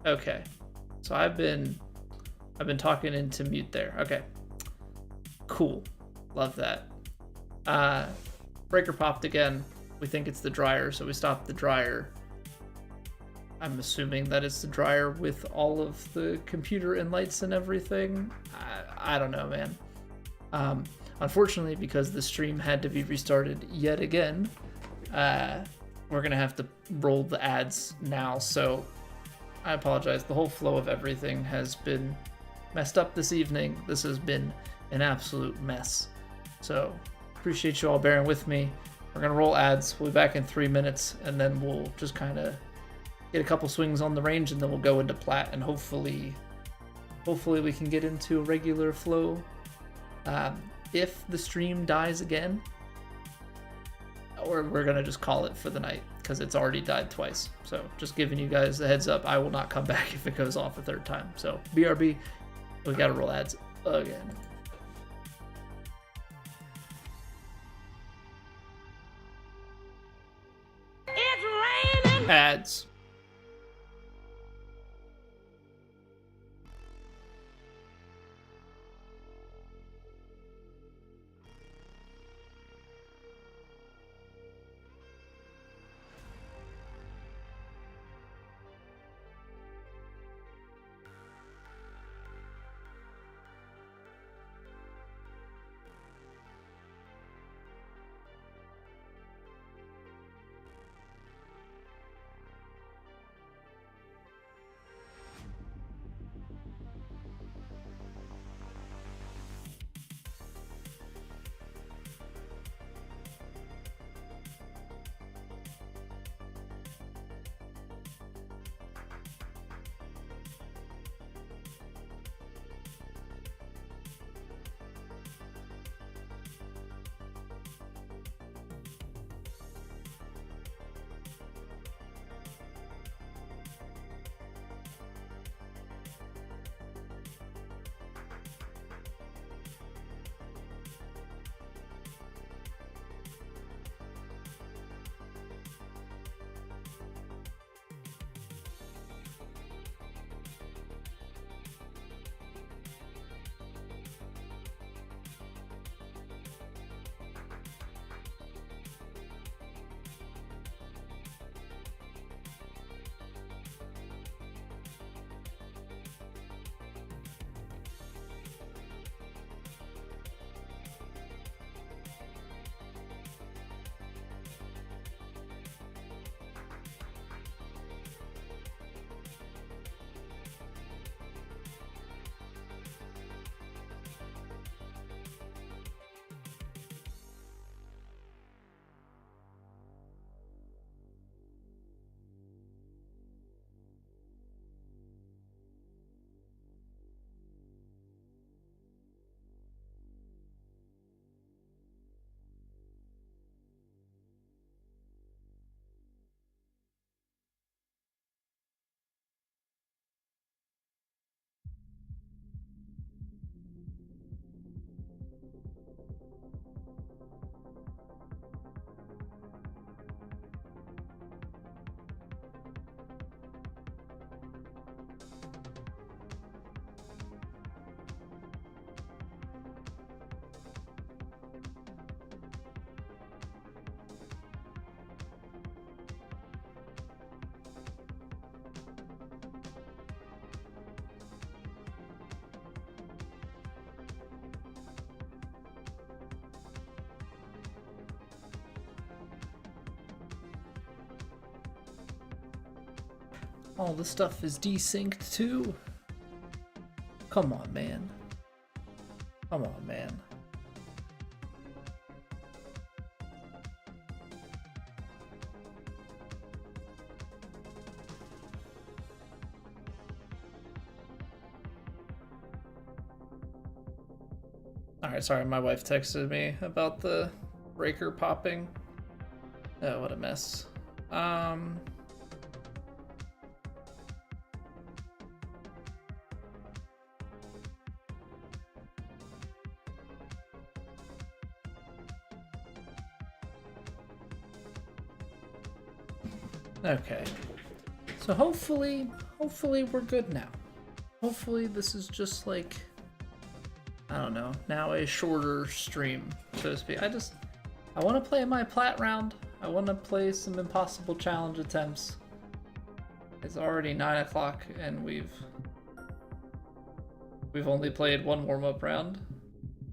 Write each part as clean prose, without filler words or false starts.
Okay. So I've been talking into mute there. Okay. Cool. Love that. Breaker popped again. We think it's the dryer, so we stopped the dryer. I'm assuming that it's the dryer with all of the computer and lights and everything. I don't know, man. Unfortunately, because the stream had to be restarted yet again, we're gonna have to roll the ads now, so I apologize. The whole flow of everything has been messed up this evening. This has been an absolute mess. So appreciate you all bearing with me. We're gonna roll ads. We'll be back in 3 minutes, and then we'll just kind of get a couple swings on the range, and then we'll go into plat, and hopefully we can get into a regular flow. If the stream dies again, or we're gonna just call it for the night because it's already died twice. So just giving you guys a heads up, I will not come back if it goes off a third time. So BRB, we gotta roll ads again. It's raining. Ads. All the stuff is desynced too. Come on, man. Come on, man. Alright, sorry, my wife texted me about the breaker popping. Oh, what a mess. Okay. So hopefully hopefully we're good now. Hopefully this is just like, I don't know, now a shorter stream, so to speak. I want to play my Plat Round. I want to play some impossible challenge attempts. It's already 9 o'clock and we've only played one warm-up round.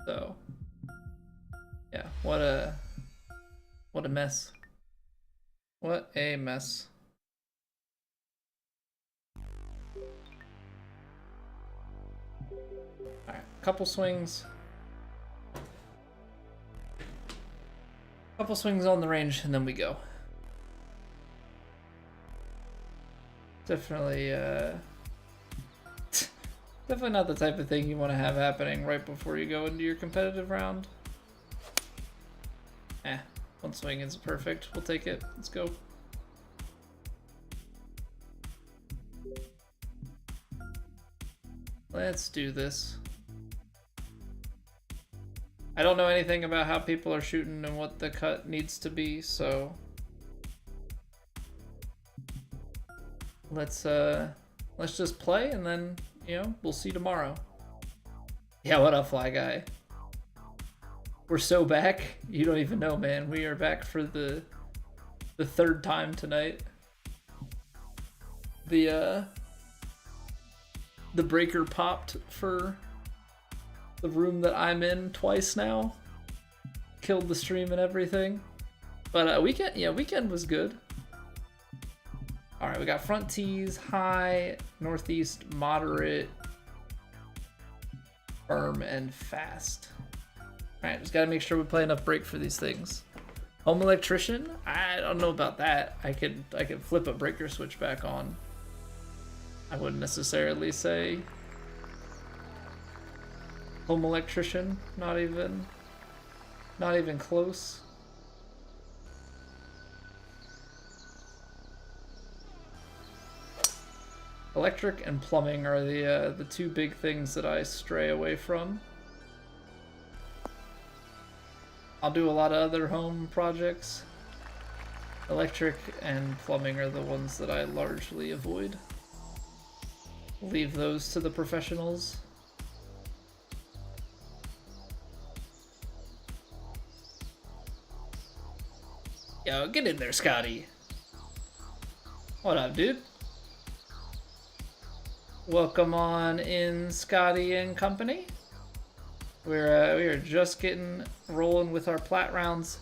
So yeah, what a mess. What a mess. Alright, couple swings. Couple swings on the range and then we go. Definitely, definitely not the type of thing you want to have happening right before you go into your competitive round. One swing is perfect. We'll take it. Let's go. Let's do this. I don't know anything about how people are shooting and what the cut needs to be, so let's just play and then, you know, we'll see tomorrow. Yeah, what up, Fly Guy? We're so back, you don't even know, man. We are back for the third time tonight. The breaker popped for the room that I'm in twice now. Killed the stream and everything. But weekend was good. All right, we got front tees, high, northeast, moderate, firm, and fast. All right, just gotta make sure we play enough break for these things. Home electrician? I don't know about that. I could flip a breaker switch back on. I wouldn't necessarily say home electrician. Not even close. Electric and plumbing are the two big things that I stray away from. I'll do a lot of other home projects. Electric and plumbing are the ones that I largely avoid. Leave those to the professionals. Yo, get in there, Scotty. What up, dude? Welcome on in, Scotty and company. We are just getting rolling with our Plat Rounds.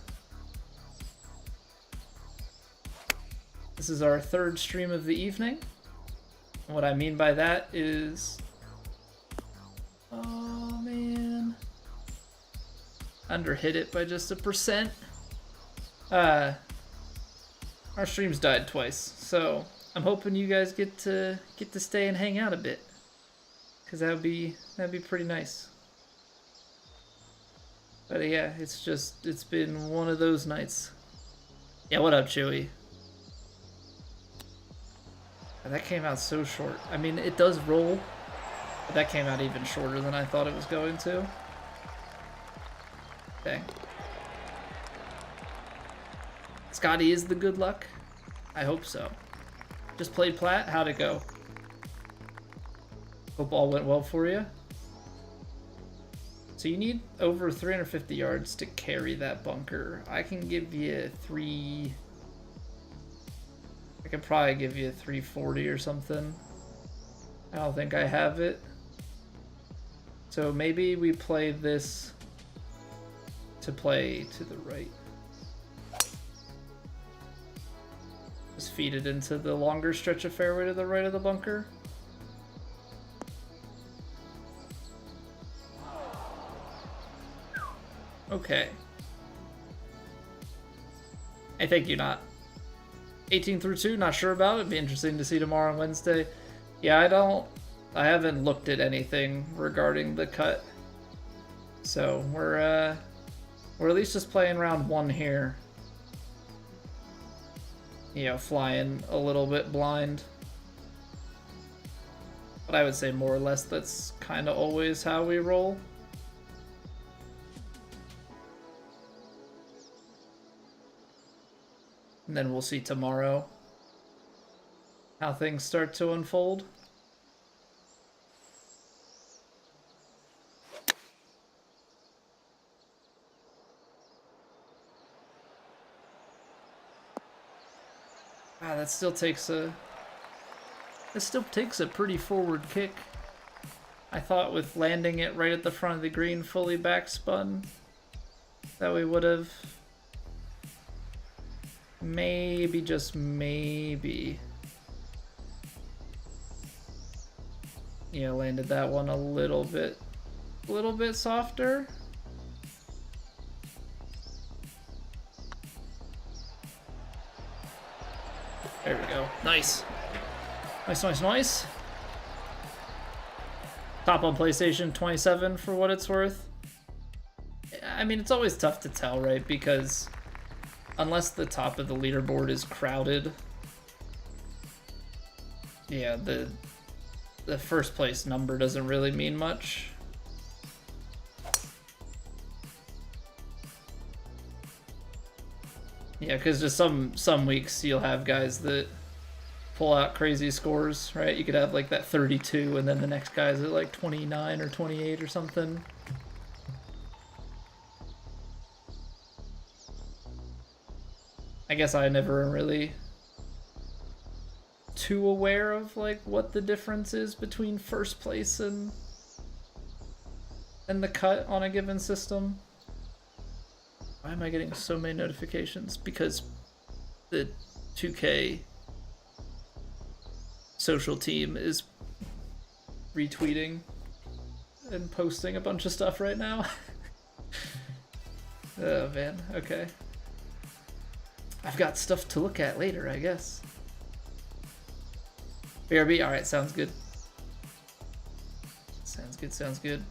This is our third stream of the evening. And what I mean by that is, oh man, underhit it by just 1%. Our streams died twice, so I'm hoping you guys get to stay and hang out a bit, cause that'd be pretty nice. But yeah, it's been one of those nights. Yeah, what up, Chewy? That came out so short. I mean, it does roll, but that came out even shorter than I thought it was going to. Dang. Scotty is the good luck? I hope so. Just played Plat? How'd it go? Hope all went well for you. So you need over 350 yards to carry that bunker. I can give you I could probably give you 340 or something. I don't think I have it. So maybe we play this to play to the right. Just feed it into the longer stretch of fairway to the right of the bunker. Okay. I think you're not. 18 through 2, not sure about it. It'd be interesting to see tomorrow on Wednesday. Yeah, I haven't looked at anything regarding the cut. So we're at least just playing round 1 here. You know, flying a little bit blind. But I would say more or less that's kind of always how we roll. And then we'll see tomorrow how things start to unfold. Ah, that still takes a... It still takes a pretty forward kick. I thought with landing it right at the front of the green fully backspun, that we would have maybe, just maybe, yeah, landed that one a little bit softer. There we go. Nice. Nice, nice, nice. Top on PlayStation 27 for what it's worth. I mean, it's always tough to tell, right? Because unless the top of the leaderboard is crowded, yeah, the first place number doesn't really mean much. Yeah, because just some weeks you'll have guys that pull out crazy scores, right? You could have like that 32 and then the next guy's at like 29 or 28 or something. I guess I never am really too aware of like what the difference is between first place and the cut on a given system. Why am I getting so many notifications? Because the 2K social team is retweeting and posting a bunch of stuff right now. Oh man, okay. I've got stuff to look at later, I guess. BRB, alright, sounds good. Sounds good, sounds good.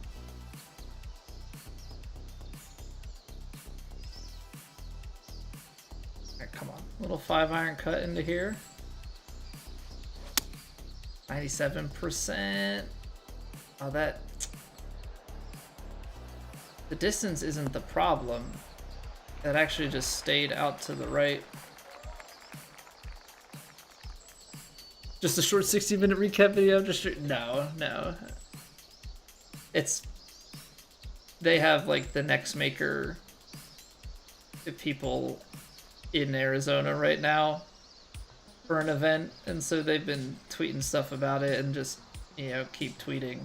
Alright, come on. Little 5-iron cut into here. 97%. Oh, that... The distance isn't the problem. That actually just stayed out to the right. Just a short 60-minute recap video? No. It's... They have, like, the next maker people in Arizona right now for an event, and so they've been tweeting stuff about it and just, you know, keep tweeting.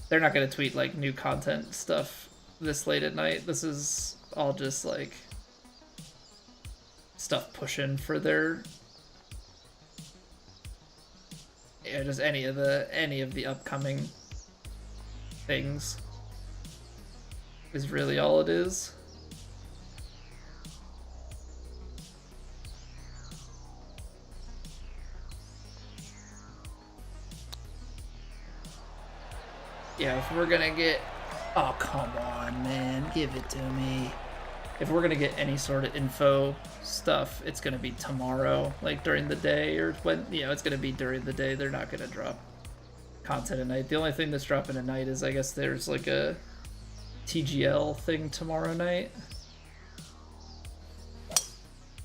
They're not gonna tweet like new content stuff this late at night. This is all just like stuff pushing for their, yeah, just any of the upcoming things is really all it is. Yeah, if we're gonna get... Oh, come on, man. Give it to me. If we're gonna get any sort of info stuff, it's gonna be tomorrow, like during the day, or when, you know, it's gonna be during the day. They're not gonna drop content at night. The only thing that's dropping at night is, I guess, there's like a TGL thing tomorrow night,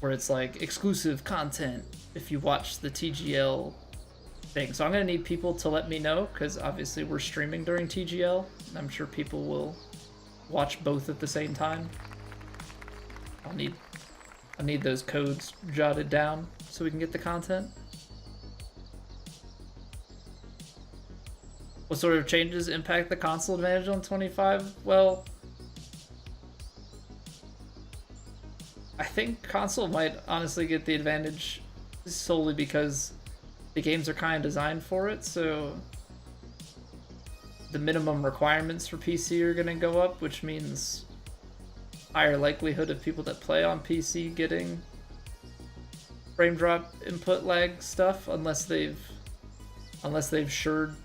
where it's like exclusive content if you watch the TGL thing. So I'm gonna need people to let me know, because obviously we're streaming during TGL. I'm sure people will watch both at the same time. I'll need those codes jotted down so we can get the content. What sort of changes impact the console advantage on 25? Well, I think console might honestly get the advantage solely because the games are kind of designed for it, so the minimum requirements for PC are going to go up, which means higher likelihood of people that play on PC getting frame drop input lag stuff, unless they've shored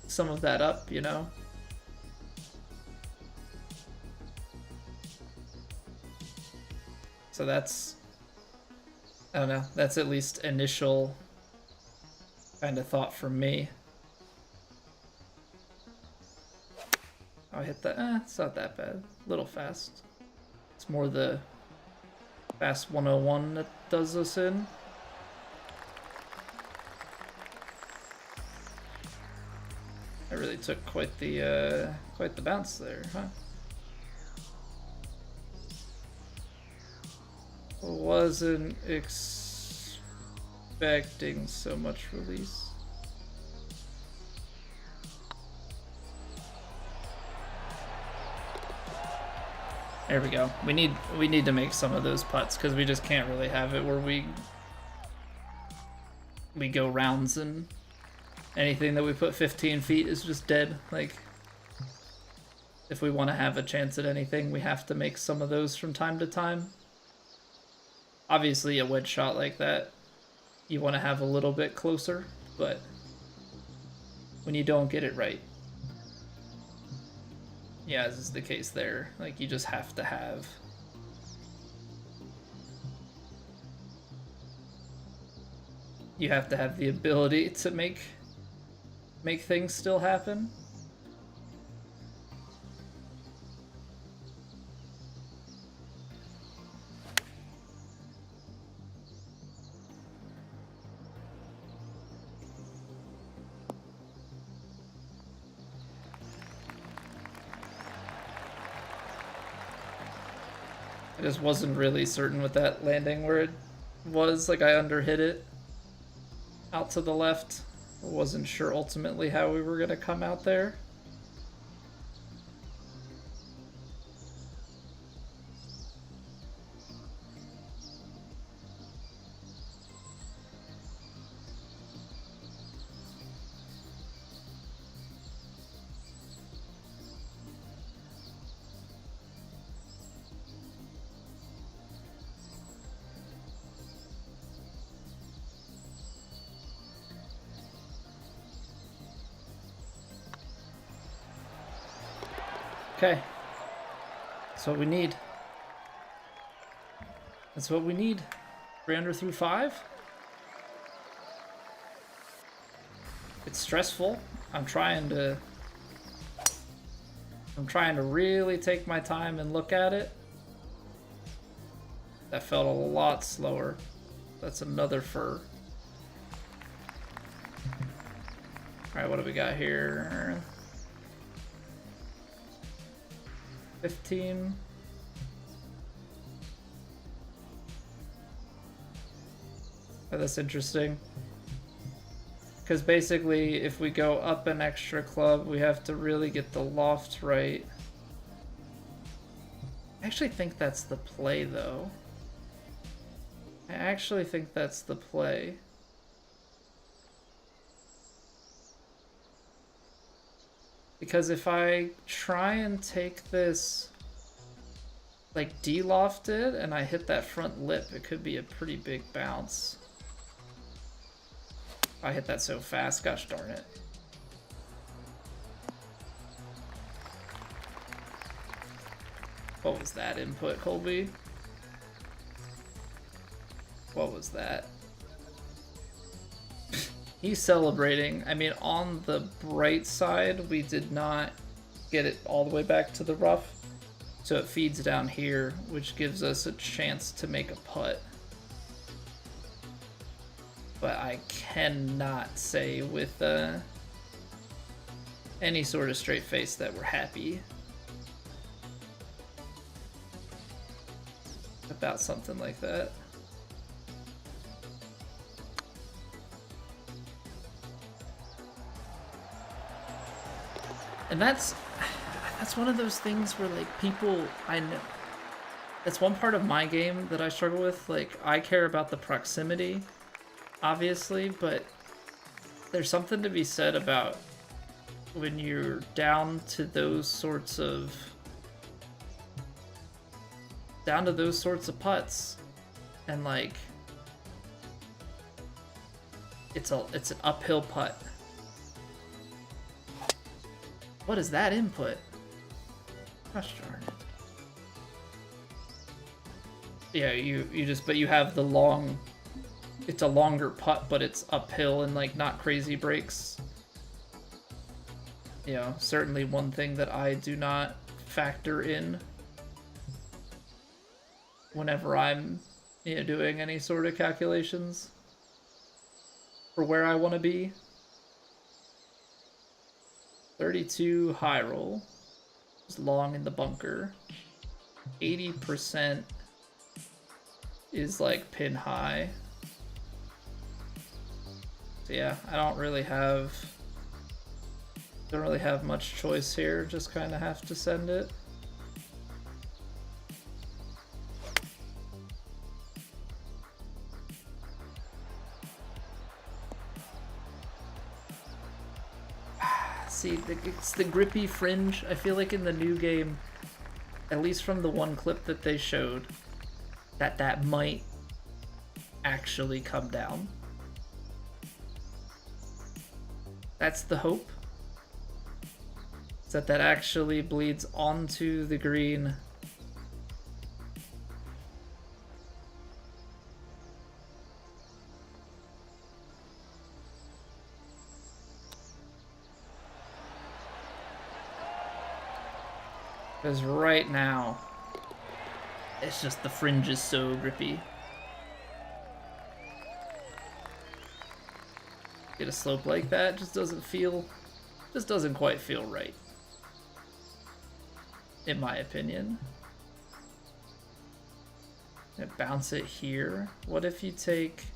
some of that up, you know. So that's, I don't know, that's at least initial kind of thought from me. I hit that. It's not that bad. A little fast. It's more the fast 101 that does us in. really took quite the bounce there, huh? Wasn't expecting so much release. There we go. We need to make some of those putts because we just can't really have it where we go rounds and anything that we put 15 feet is just dead. Like, if we want to have a chance at anything, we have to make some of those from time to time. Obviously, a wedge shot like that, you want to have a little bit closer, but when you don't get it right, yeah, as is the case there, like, you just have to have the ability to make things still happen. I just wasn't really certain with that landing where it was. Like, I underhit it out to the left. I wasn't sure ultimately how we were going to come out there. Okay. That's what we need. That's what we need. 3 under through 5. It's stressful. I'm trying to really take my time and look at it. That felt a lot slower. That's another fur. Alright, what do we got here? 15. Oh, that's interesting. Because basically, if we go up an extra club, we have to really get the loft right. I actually think that's the play, though. I actually think that's the play. Because if I try and take this, like, de-lofted, and I hit that front lip, it could be a pretty big bounce. I hit that so fast, gosh darn it. What was that input, Colby? What was that? He's celebrating. I mean, on the bright side, we did not get it all the way back to the rough. So it feeds down here, which gives us a chance to make a putt. But I cannot say with any sort of straight face that we're happy about something like that. And that's one of those things where, like, people, I know, that's one part of my game that I struggle with. Like, I care about the proximity, obviously, but there's something to be said about when you're down to those sorts of putts, and, like, it's an uphill putt. What is that input? Gosh darn it. Yeah, but you have the long, it's a longer putt, but it's uphill and, like, not crazy breaks. You know, certainly one thing that I do not factor in whenever I'm, you know, doing any sort of calculations for where I want to be. 32 high roll. Is long in the bunker. 80% is like pin high. So yeah, I don't really have much choice here, just kind of have to send it. See, it's the grippy fringe. I feel like in the new game, at least from the one clip that they showed, that might actually come down. That's the hope. Is that actually bleeds onto the green. Because right now, it's just the fringe is so grippy. Get a slope like that, just doesn't quite feel right. In my opinion. And bounce it here. What if you take...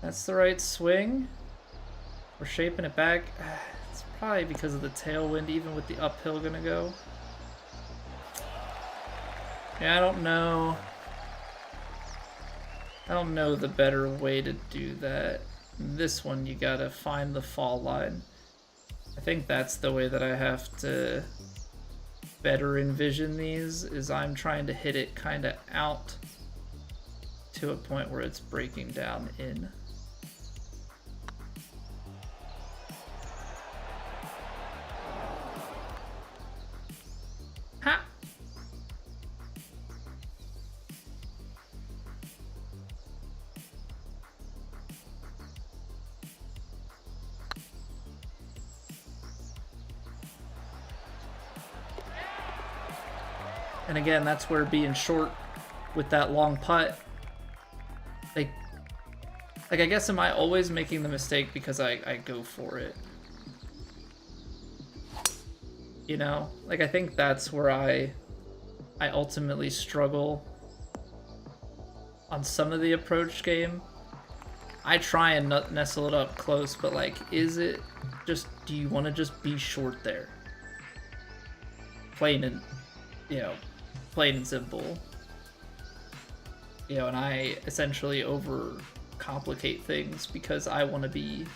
That's the right swing. We're shaping it back. It's probably because of the tailwind, even with the uphill gonna go. Yeah, I don't know. I don't know the better way to do that. This one, you gotta find the fall line. I think that's the way that I have to better envision these, is I'm trying to hit it kind of out to a point where it's breaking down in. Ha! And again, that's where being short with that long putt, like I guess, am I always making the mistake because I go for it? You know, like I think that's where I ultimately struggle on some of the approach game. I try and nestle it up close, but like, is it just, do you want to just be short there? Plain and, you know, plain and simple. You know, and I essentially overcomplicate things because I want to be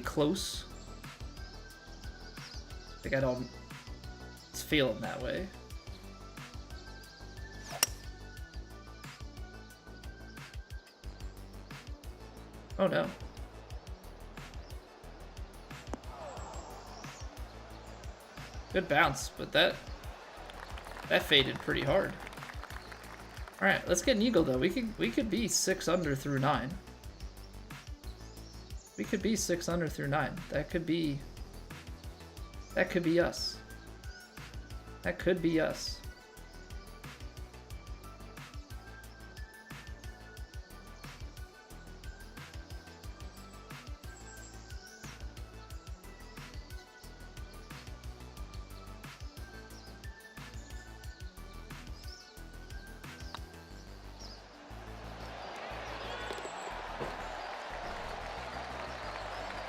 close. Like, I don't, it's feeling that way. Oh no. Good bounce, but that faded pretty hard. All right, let's get an eagle though. We could be 6 under through 9. We could be 6 under through 9. That could be us. That could be us.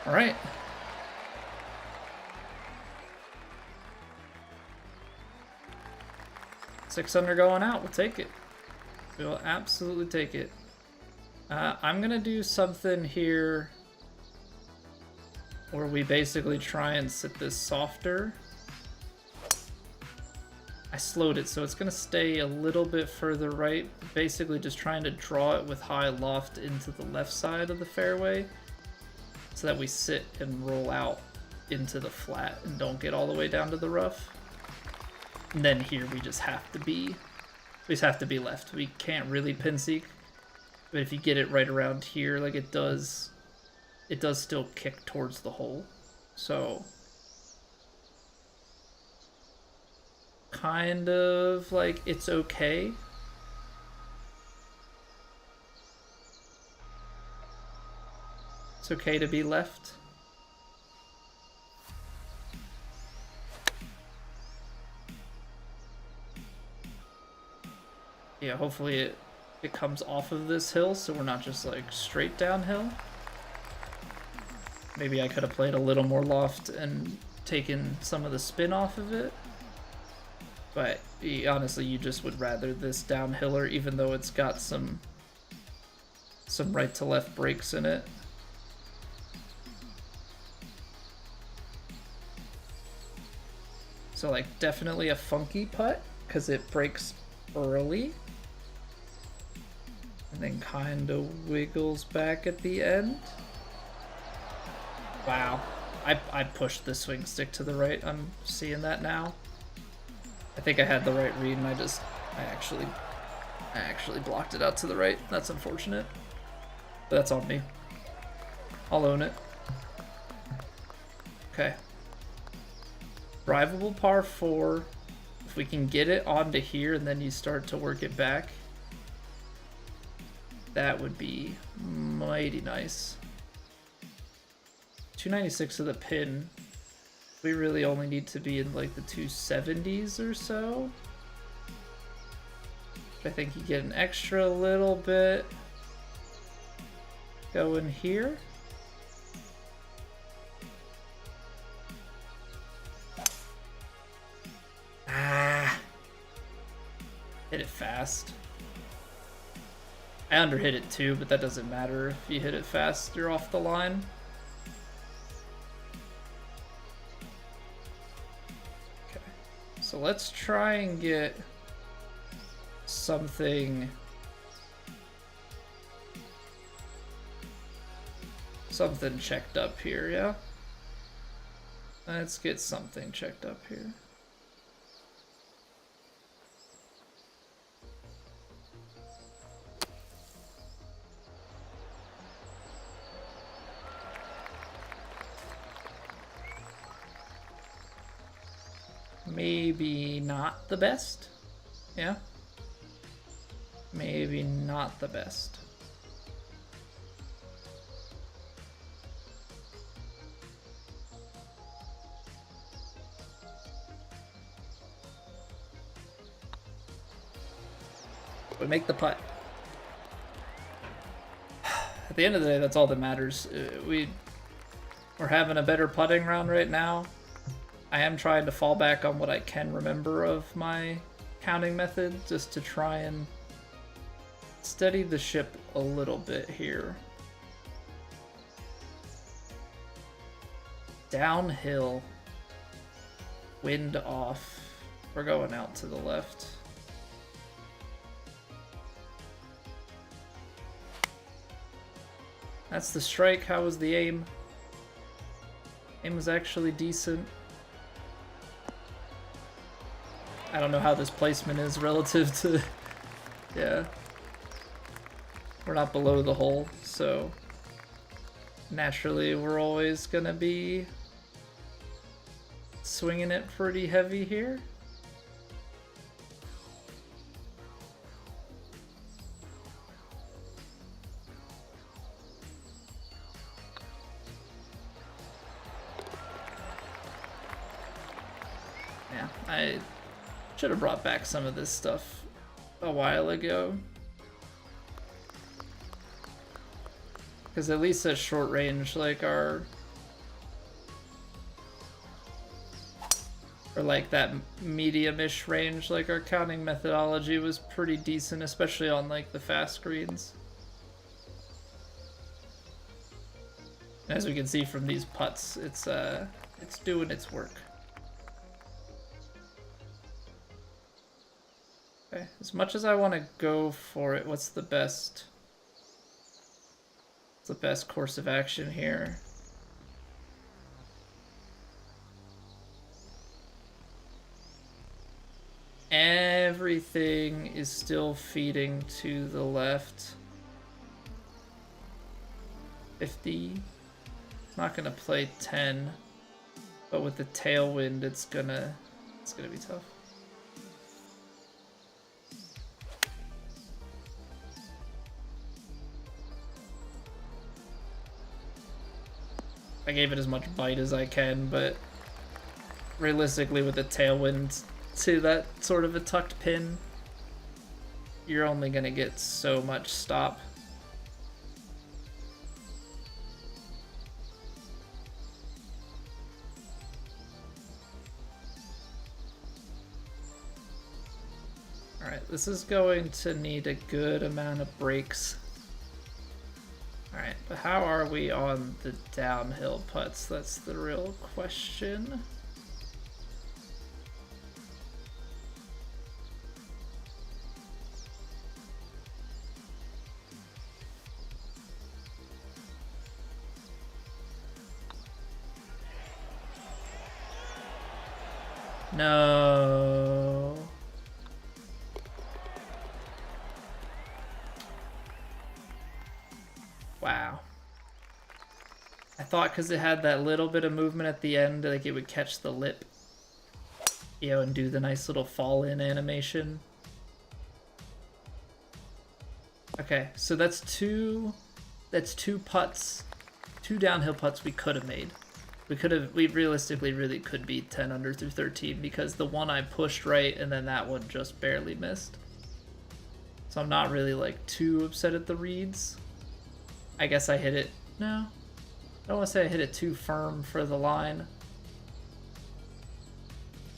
All right. Six under going out. We'll take it. We'll absolutely take it. I'm gonna do something here where we basically try and sit this softer. I slowed it, so it's gonna stay a little bit further right. Basically just trying to draw it with high loft into the left side of the fairway, so that we sit and roll out into the flat and don't get all the way down to the rough. And then here we just have to be left. We can't really pin seek, but if you get it right around here, like it does still kick towards the hole. So kind of like it's okay. It's okay to be left. Yeah, hopefully it comes off of this hill so we're not just like straight downhill. Maybe I could have played a little more loft and taken some of the spin off of it. But honestly, you just would rather this downhiller, even though it's got some right to left breaks in it. So like definitely a funky putt because it breaks early. And then kind of wiggles back at the end. Wow. I pushed the swing stick to the right. I'm seeing that now. I think I had the right read and I actually blocked it out to the right. That's unfortunate. But that's on me. I'll own it. Okay. Drivable par 4. If we can get it onto here and then you start to work it back, that would be mighty nice. 296 of the pin. We really only need to be in like the 270s or so. I think you get an extra little bit going here. Hit it fast. I underhit it too, but that doesn't matter. If you hit it fast, you're off the line. Okay, so let's try and get something checked up here, yeah? Let's get something checked up here. Maybe not the best. Yeah. Maybe not the best. We make the putt. At the end of the day, that's all that matters. We're having a better putting round right now. I am trying to fall back on what I can remember of my counting method, just to try and steady the ship a little bit here. Downhill. Wind off. We're going out to the left. That's the strike. How was the aim? Aim was actually decent. I don't know how this placement is relative to... Yeah. We're not below the hole, so... Naturally, we're always gonna be... swinging it pretty heavy here. Yeah, I should have brought back some of this stuff a while ago. Because at least at short range, like or like that medium-ish range, like our counting methodology was pretty decent, especially on like the fast greens. As we can see from these putts, it's doing its work. Okay, as much as I want to go for it, what's the best course of action here? Everything is still feeding to the left. 50. It's not gonna play 10, but with the tailwind, it's gonna be tough. I gave it as much bite as I can, but realistically with the tailwind to that sort of a tucked pin, you're only gonna get so much stop. Alright, this is going to need a good amount of brakes. Alright, but how are we on the downhill putts? That's the real question. No. Wow. I thought because it had that little bit of movement at the end, like it would catch the lip, you know, and do the nice little fall in animation. Okay, so that's two putts, two downhill putts we could have made. We realistically really could beat 10 under through 13 because the one I pushed right and then that one just barely missed. So I'm not really like too upset at the reads. I guess I hit it, no, I don't want to say I hit it too firm for the line.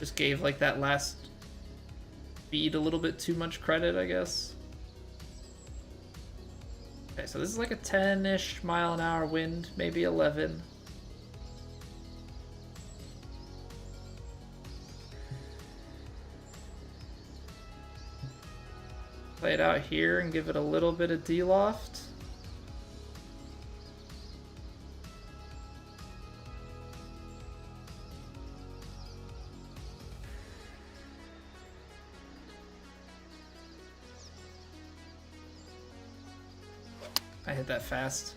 Just gave like that last bead a little bit too much credit, I guess. Okay, so this is like a 10-ish mile an hour wind, maybe 11. Play it out here and give it a little bit of D-loft. I hit that fast.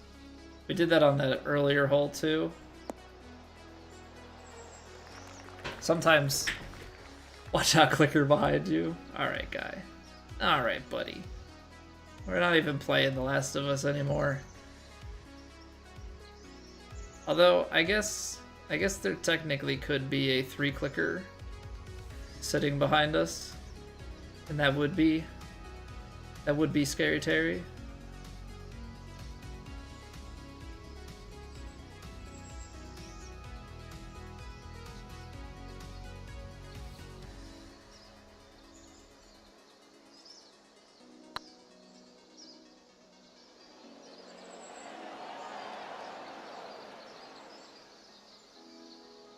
We did that on that earlier hole too. Sometimes, watch out, clicker behind you. Alright, guy. Alright, buddy. We're not even playing The Last of Us anymore. Although, I guess there technically could be a 3-clicker sitting behind us. And that would be Scary Terry.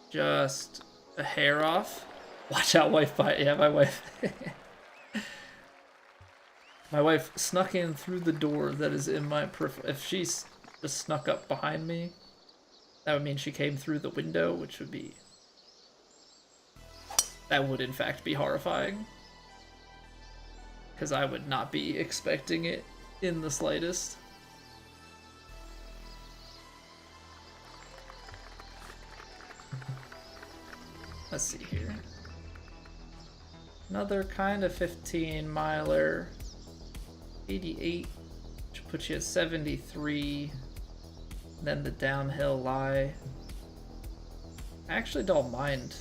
Just a hair off. Watch out, wife. Yeah, my wife. My wife snuck in through the door that is in my peripheral. If she just snuck up behind me, that would mean she came through the window, which would be... That would in fact be horrifying. Because I would not be expecting it in the slightest. Let's see here. Another kind of 15 miler. 88, which puts you at 73. Then the downhill lie. I actually don't mind.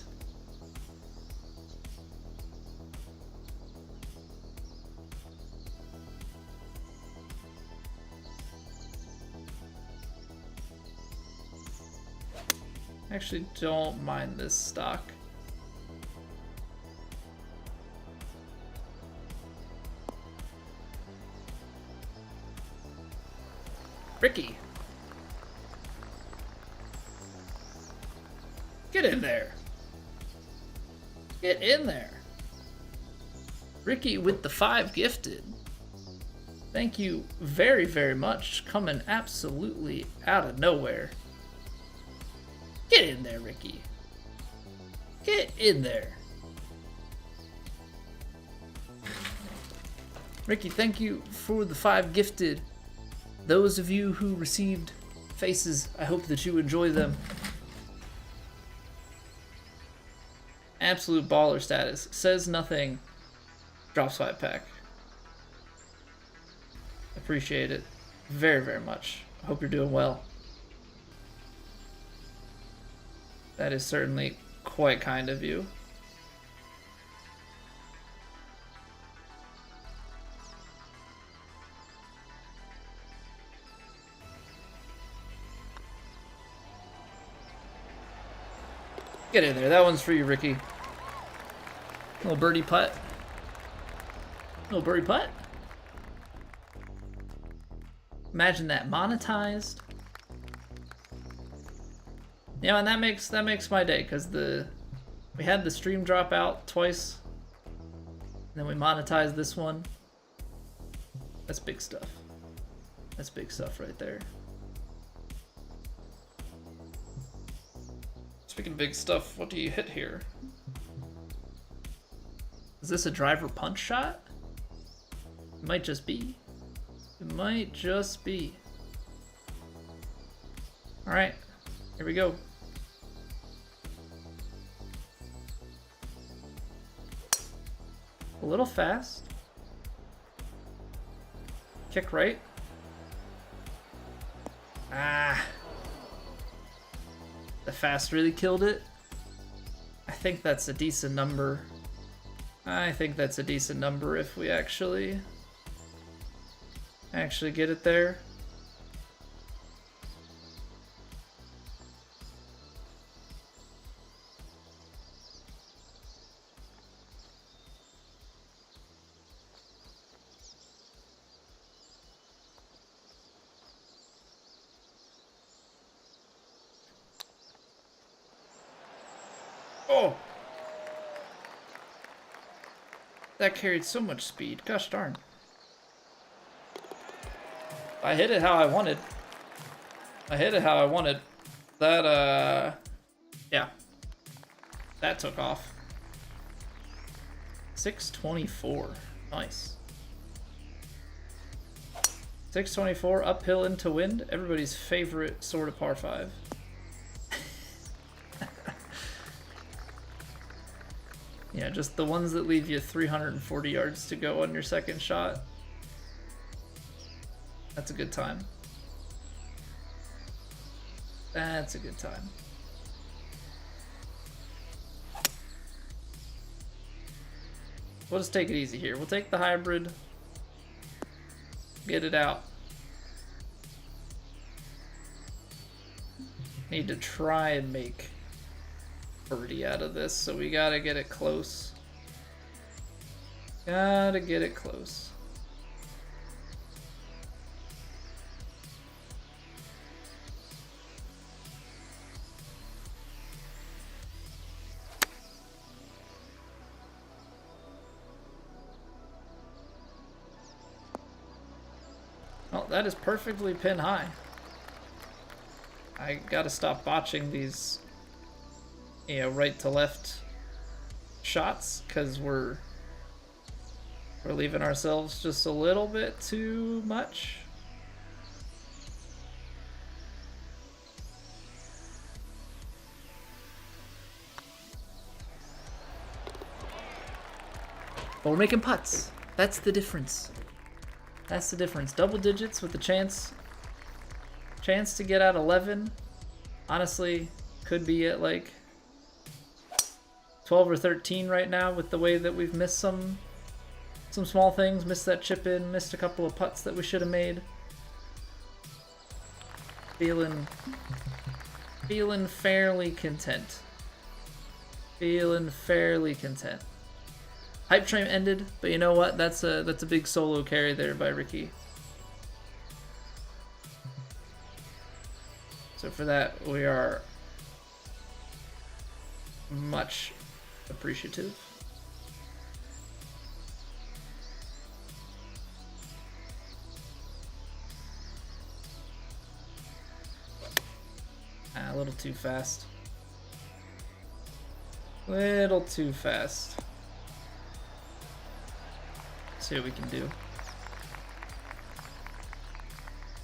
I actually don't mind this stock. Ricky. Get in there. Get in there. Ricky with the 5 gifted. Thank you very, very much. Coming absolutely out of nowhere. Get in there, Ricky. Get in there. Ricky, thank you for the 5 gifted. Those of you who received faces, I hope that you enjoy them. Absolute baller status. Says nothing. Drops 5 pack. Appreciate it very, very much. I hope you're doing well. That is certainly quite kind of you. Get in there. That one's for you, Ricky. Little birdie putt. Little birdie putt. Imagine that monetized. Yeah, and that makes my day, because we had the stream drop out twice, and then we monetized this one. That's big stuff. That's big stuff right there. Speaking of big stuff, what do you hit here? Is this a driver punch shot? It might just be. It might just be. Alright, here we go. A little fast. Kick right. Ah. The fast really killed it. I think that's a decent number. I think that's a decent number if we actually get it there. Oh! That carried so much speed. Gosh darn. I hit it how I wanted. I hit it how I wanted. That, yeah. That took off. 624. Nice. 624 uphill into wind. Everybody's favorite sort of par 5. Yeah, just the ones that leave you 340 yards to go on your second shot. That's a good time. That's a good time. We'll just take it easy here. We'll take the hybrid. Get it out. Need to try and make birdie out of this, so we gotta get it close. Gotta get it close. Oh, that is perfectly pin high. I gotta stop botching these, you know, right to left shots, because we're leaving ourselves just a little bit too much. But we're making putts. That's the difference. That's the difference. Double digits with the chance to get out 11. Honestly, could be at like 12 or 13 right now with the way that we've missed some small things. Missed that chip in, missed a couple of putts that we should have made. Feeling fairly content. Feeling fairly content. Hype train ended, but you know what? That's a big solo carry there by Ricky. So for that, we are much appreciative. A little too fast. Little too fast. See what we can do.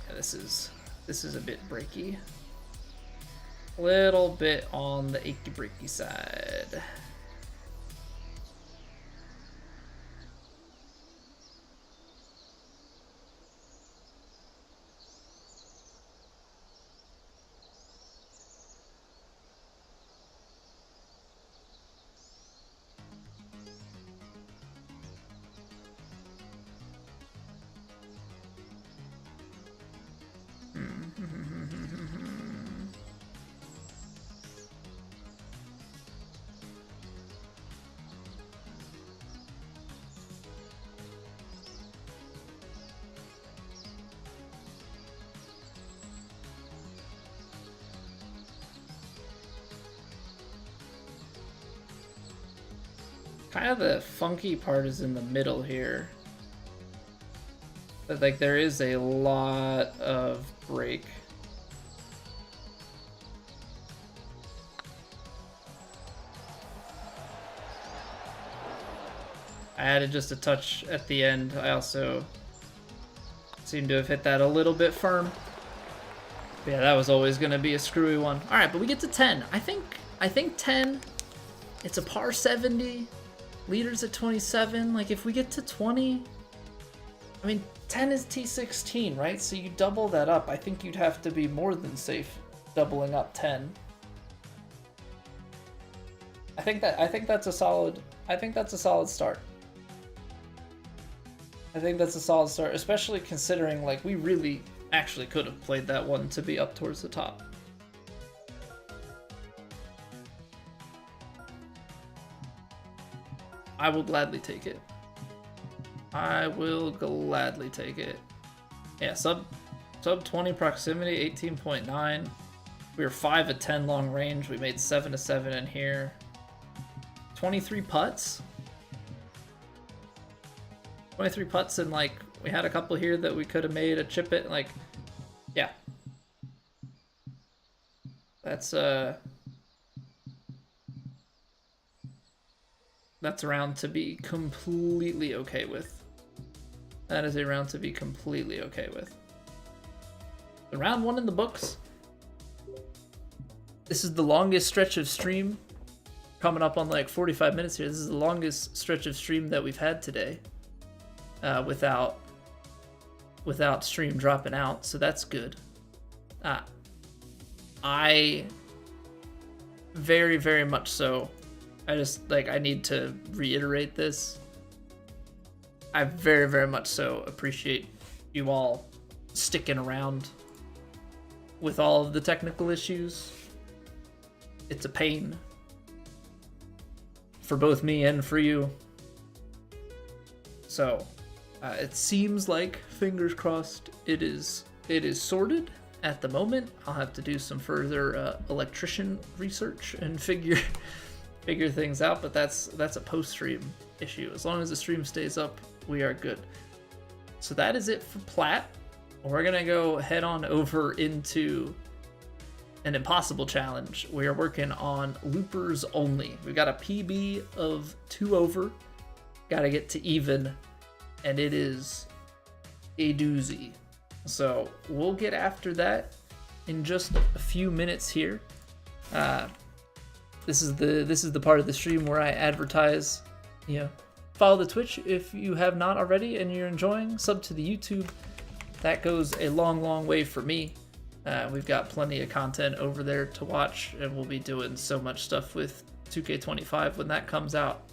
Yeah, this is a bit breaky. Little bit on the achy breaky side. Kind of the funky part is in the middle here. But like there is a lot of break. I added just a touch at the end. I also seem to have hit that a little bit firm. But yeah, that was always going to be a screwy one. All right, but we get to 10. I think 10, it's a par 70. Leaders at 27. Like if we get to 20, I mean 10 is T16, right? So you double that up. I think you'd have to be more than safe doubling up 10. I think that's a solid start. I think that's a solid start, especially considering like we really actually could have played that one to be up towards the top. I will gladly take it. I will gladly take it. Yeah, sub 20 proximity, 18.9. We were 5 at 10 long range. We made 7 to 7 in here. 23 putts. 23 putts, and like we had a couple here that we could have made a chip it. Like, yeah, that's a round to be completely okay with. That is a round to be completely okay with. The round 1 in the books. This is the longest stretch of stream. Coming up on like 45 minutes here. This is the longest stretch of stream that we've had today. Without stream dropping out, so that's good. I very, very much so. I need to reiterate this. I very, very much so appreciate you all sticking around with all of the technical issues. It's a pain for both me and for you. So, it seems like, fingers crossed, it is sorted at the moment. I'll have to do some further electrician research and figure things out, but that's a post-stream issue. As long as the stream stays up, we are good. So that is it for Plat. We're gonna go head on over into an impossible challenge. We are working on loopers only. We've got a PB of 2 over. Gotta get to even, and it is a doozy. So we'll get after that in just a few minutes here. This is the part of the stream where I advertise, follow the Twitch if you have not already and you're enjoying, sub to the YouTube. That goes a long, long way for me. We've got plenty of content over there to watch, and we'll be doing so much stuff with 2K25 when that comes out.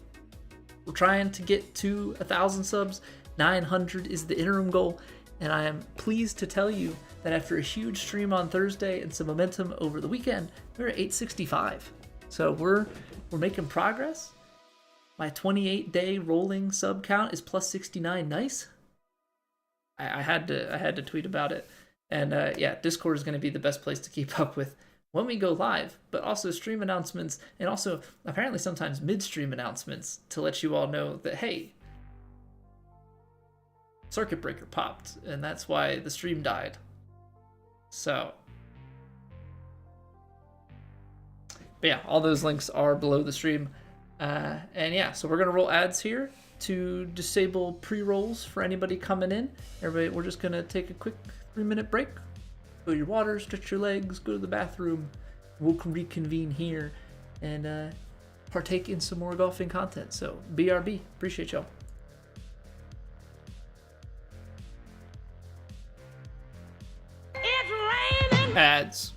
We're trying to get to 1,000 subs. 900 is the interim goal, and I am pleased to tell you that after a huge stream on Thursday and some momentum over the weekend, we're at 865. So we're making progress. My 28-day rolling sub count is plus 69. Nice. I had to tweet about it, and yeah, Discord is going to be the best place to keep up with when we go live, but also stream announcements, and also apparently sometimes mid-stream announcements to let you all know that, hey, circuit breaker popped, and that's why the stream died. So, but yeah, all those links are below the stream. And yeah, so we're going to roll ads here to disable pre-rolls for anybody coming in. Everybody, we're just going to take a quick 3-minute break. Go to your water, stretch your legs, go to the bathroom. We'll reconvene here and partake in some more golfing content. So, BRB. Appreciate y'all. It's raining. Ads.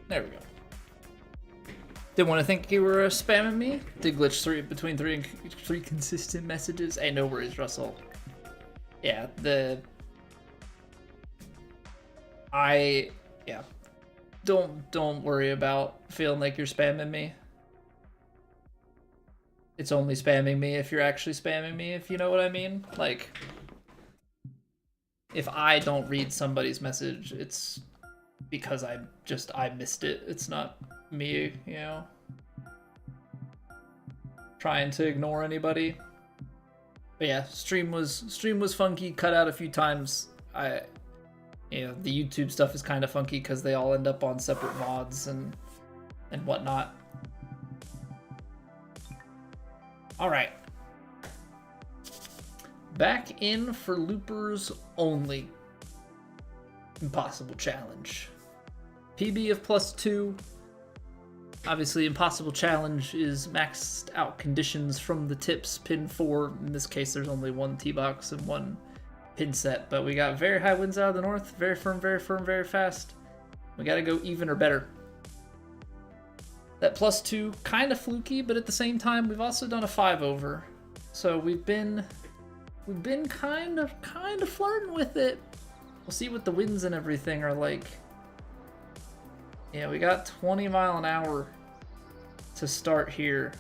There we go. Didn't want to think you were spamming me. Did glitch between three consistent messages. Hey, no worries, Russell. Yeah, yeah. Don't worry about feeling like you're spamming me. It's only spamming me if you're actually spamming me, if you know what I mean. Like, if I don't read somebody's message, it's because I missed it. It's not me, you know, trying to ignore anybody. But yeah, stream was funky, cut out a few times. You know, the YouTube stuff is kind of funky because they all end up on separate mods and whatnot. All right, back in for loopers only. Impossible challenge. PB of +2. Obviously, impossible challenge is maxed out conditions from the tips, pin 4. In this case, there's only one tee box and one pin set, but we got very high winds out of the north, very firm, very fast. We got to go even or better. That +2 kind of fluky, but at the same time, we've also done a 5 over, so we've been kind of flirting with it. We'll see what the winds and everything are like. Yeah, we got 20 mile an hour to start here.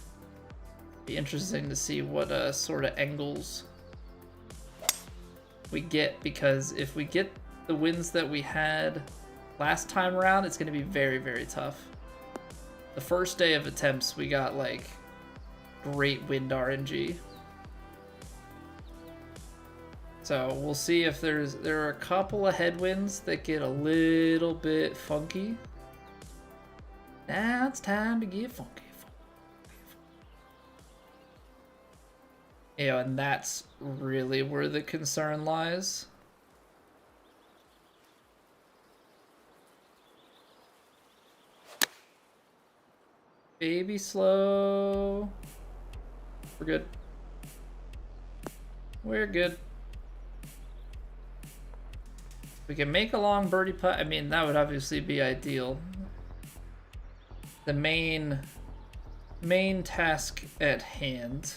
Be interesting to see what sort of angles we get, because if we get the winds that we had last time around, it's going to be very tough. The first day of attempts, we got like great wind RNG. So we'll see if there are a couple of headwinds that get a little bit funky. Now it's time to get funky. Yeah, and that's really where the concern lies. Baby slow. We're good. We're good. We can make a long birdie putt. I mean, that would obviously be ideal. The main task at hand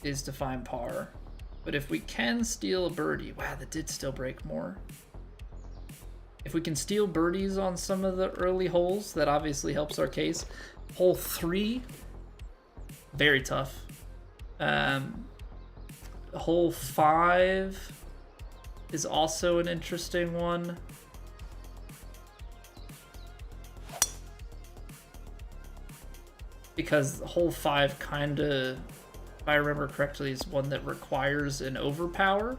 is to find par. But if we can steal a birdie, wow, that did still break more. If we can steal birdies on some of the early holes, that obviously helps our case. Hole 3, very tough. Hole 5 is also an interesting one. Because hole 5 kind of, if I remember correctly, is one that requires an overpower.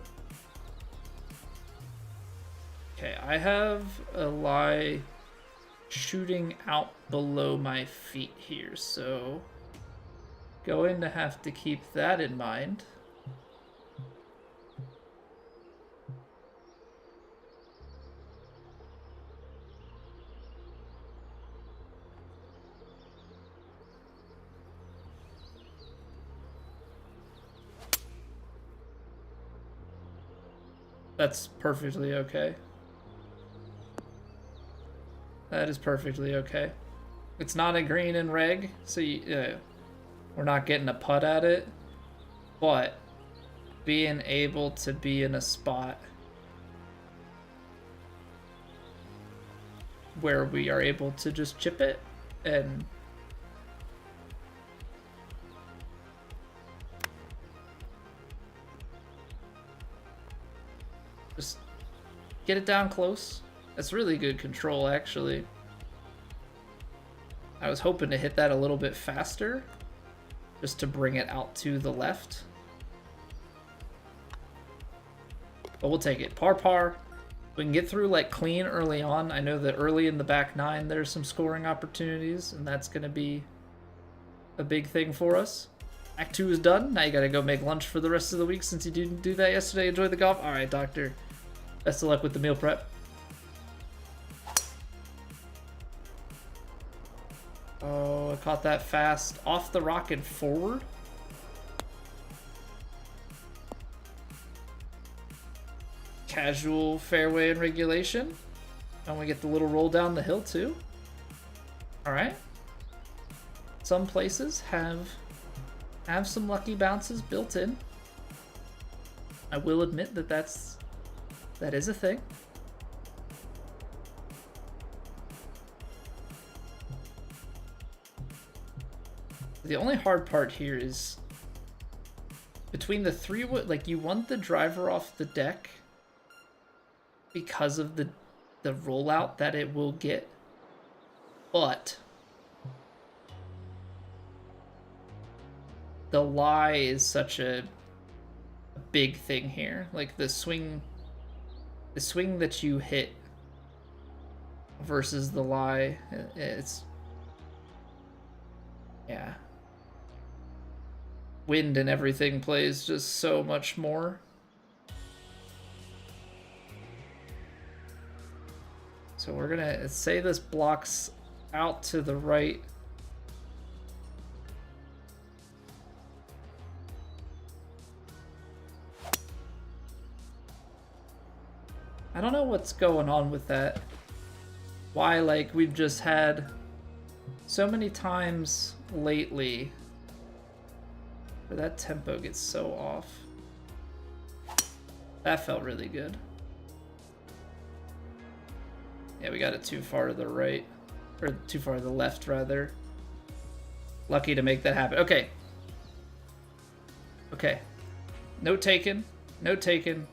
Okay, I have a lie shooting out below my feet here, so going to have to keep that in mind. That's perfectly okay. That is perfectly okay. It's not a green and reg, so we're not getting a putt at it, but being able to be in a spot where we are able to just chip it and just get it down close. That's really good control, actually. I was hoping to hit that a little bit faster, just to bring it out to the left. But we'll take it. Par. We can get through like clean early on. I know that early in the back 9 there's some scoring opportunities, and that's going to be a big thing for us. Act 2 is done. Now you got to go make lunch for the rest of the week since you didn't do that yesterday. Enjoy the golf. All right, doctor. Best of luck with the meal prep. Oh, I caught that fast. Off the rock and forward. casual fairway and regulation. And we get the little roll down the hill too. All right. Some places have some lucky bounces built in. I will admit that that is a thing. The only hard part here is between the 3-wood, like you want the driver off the deck because of the rollout that it will get, but the lie is such a big thing here. Like the swing that you hit versus the lie, it's, yeah. Wind and everything plays just so much more. So we're gonna say this blocks out to the right. I don't know what's going on with that. Why, like, we've just had so many times lately where that tempo gets so off. That felt really good. Yeah, we got it too far to the right. Or too far to the left, rather. Lucky to make that happen. Okay. Okay. Note taken. Note taken.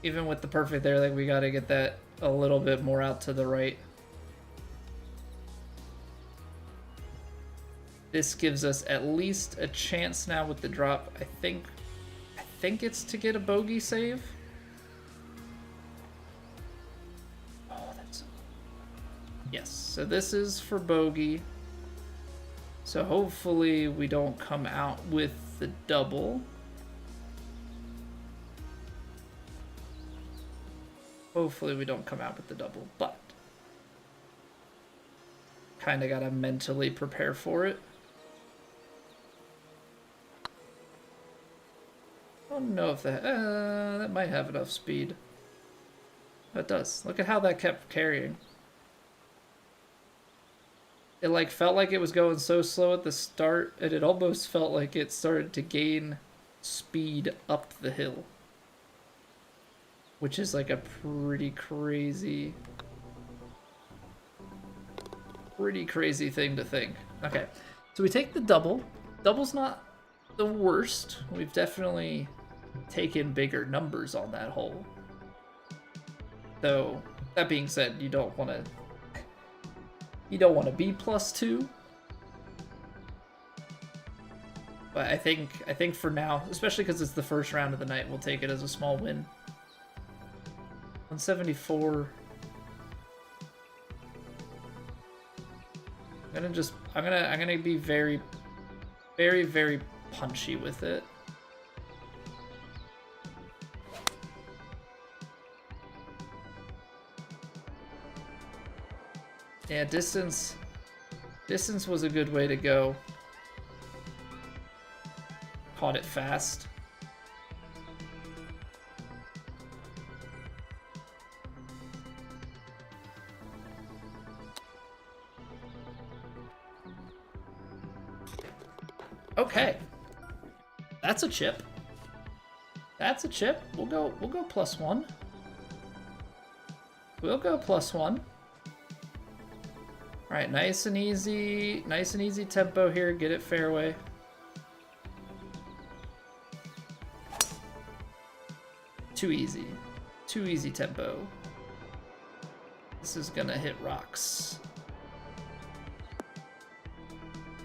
Even with the perfect there, like, we gotta get that a little bit more out to the right. This gives us at least a chance now with the drop. I think it's to get a bogey save. Oh, that's... Yes, so this is for bogey. So hopefully we don't come out with the double. Hopefully we don't come out with the double, but kind of gotta mentally prepare for it. I don't know if that might have enough speed. That does. Look at how that kept carrying. It like felt like it was going so slow at the start, and it almost felt like it started to gain speed up the hill. Which is like a pretty crazy thing to think. Okay, so we take the double. Double's not the worst. We've definitely taken bigger numbers on that hole. Though, that being said, you don't want to be +2. But I think for now, especially because it's the first round of the night, we'll take it as a small win. 174. I'm gonna be very, very, very punchy with it. Yeah, distance was a good way to go. Caught it fast. Okay. That's a chip. That's a chip. We'll go +1. We'll go +1. All right, nice and easy tempo here. Get it fairway. Too easy tempo. This is gonna hit rocks.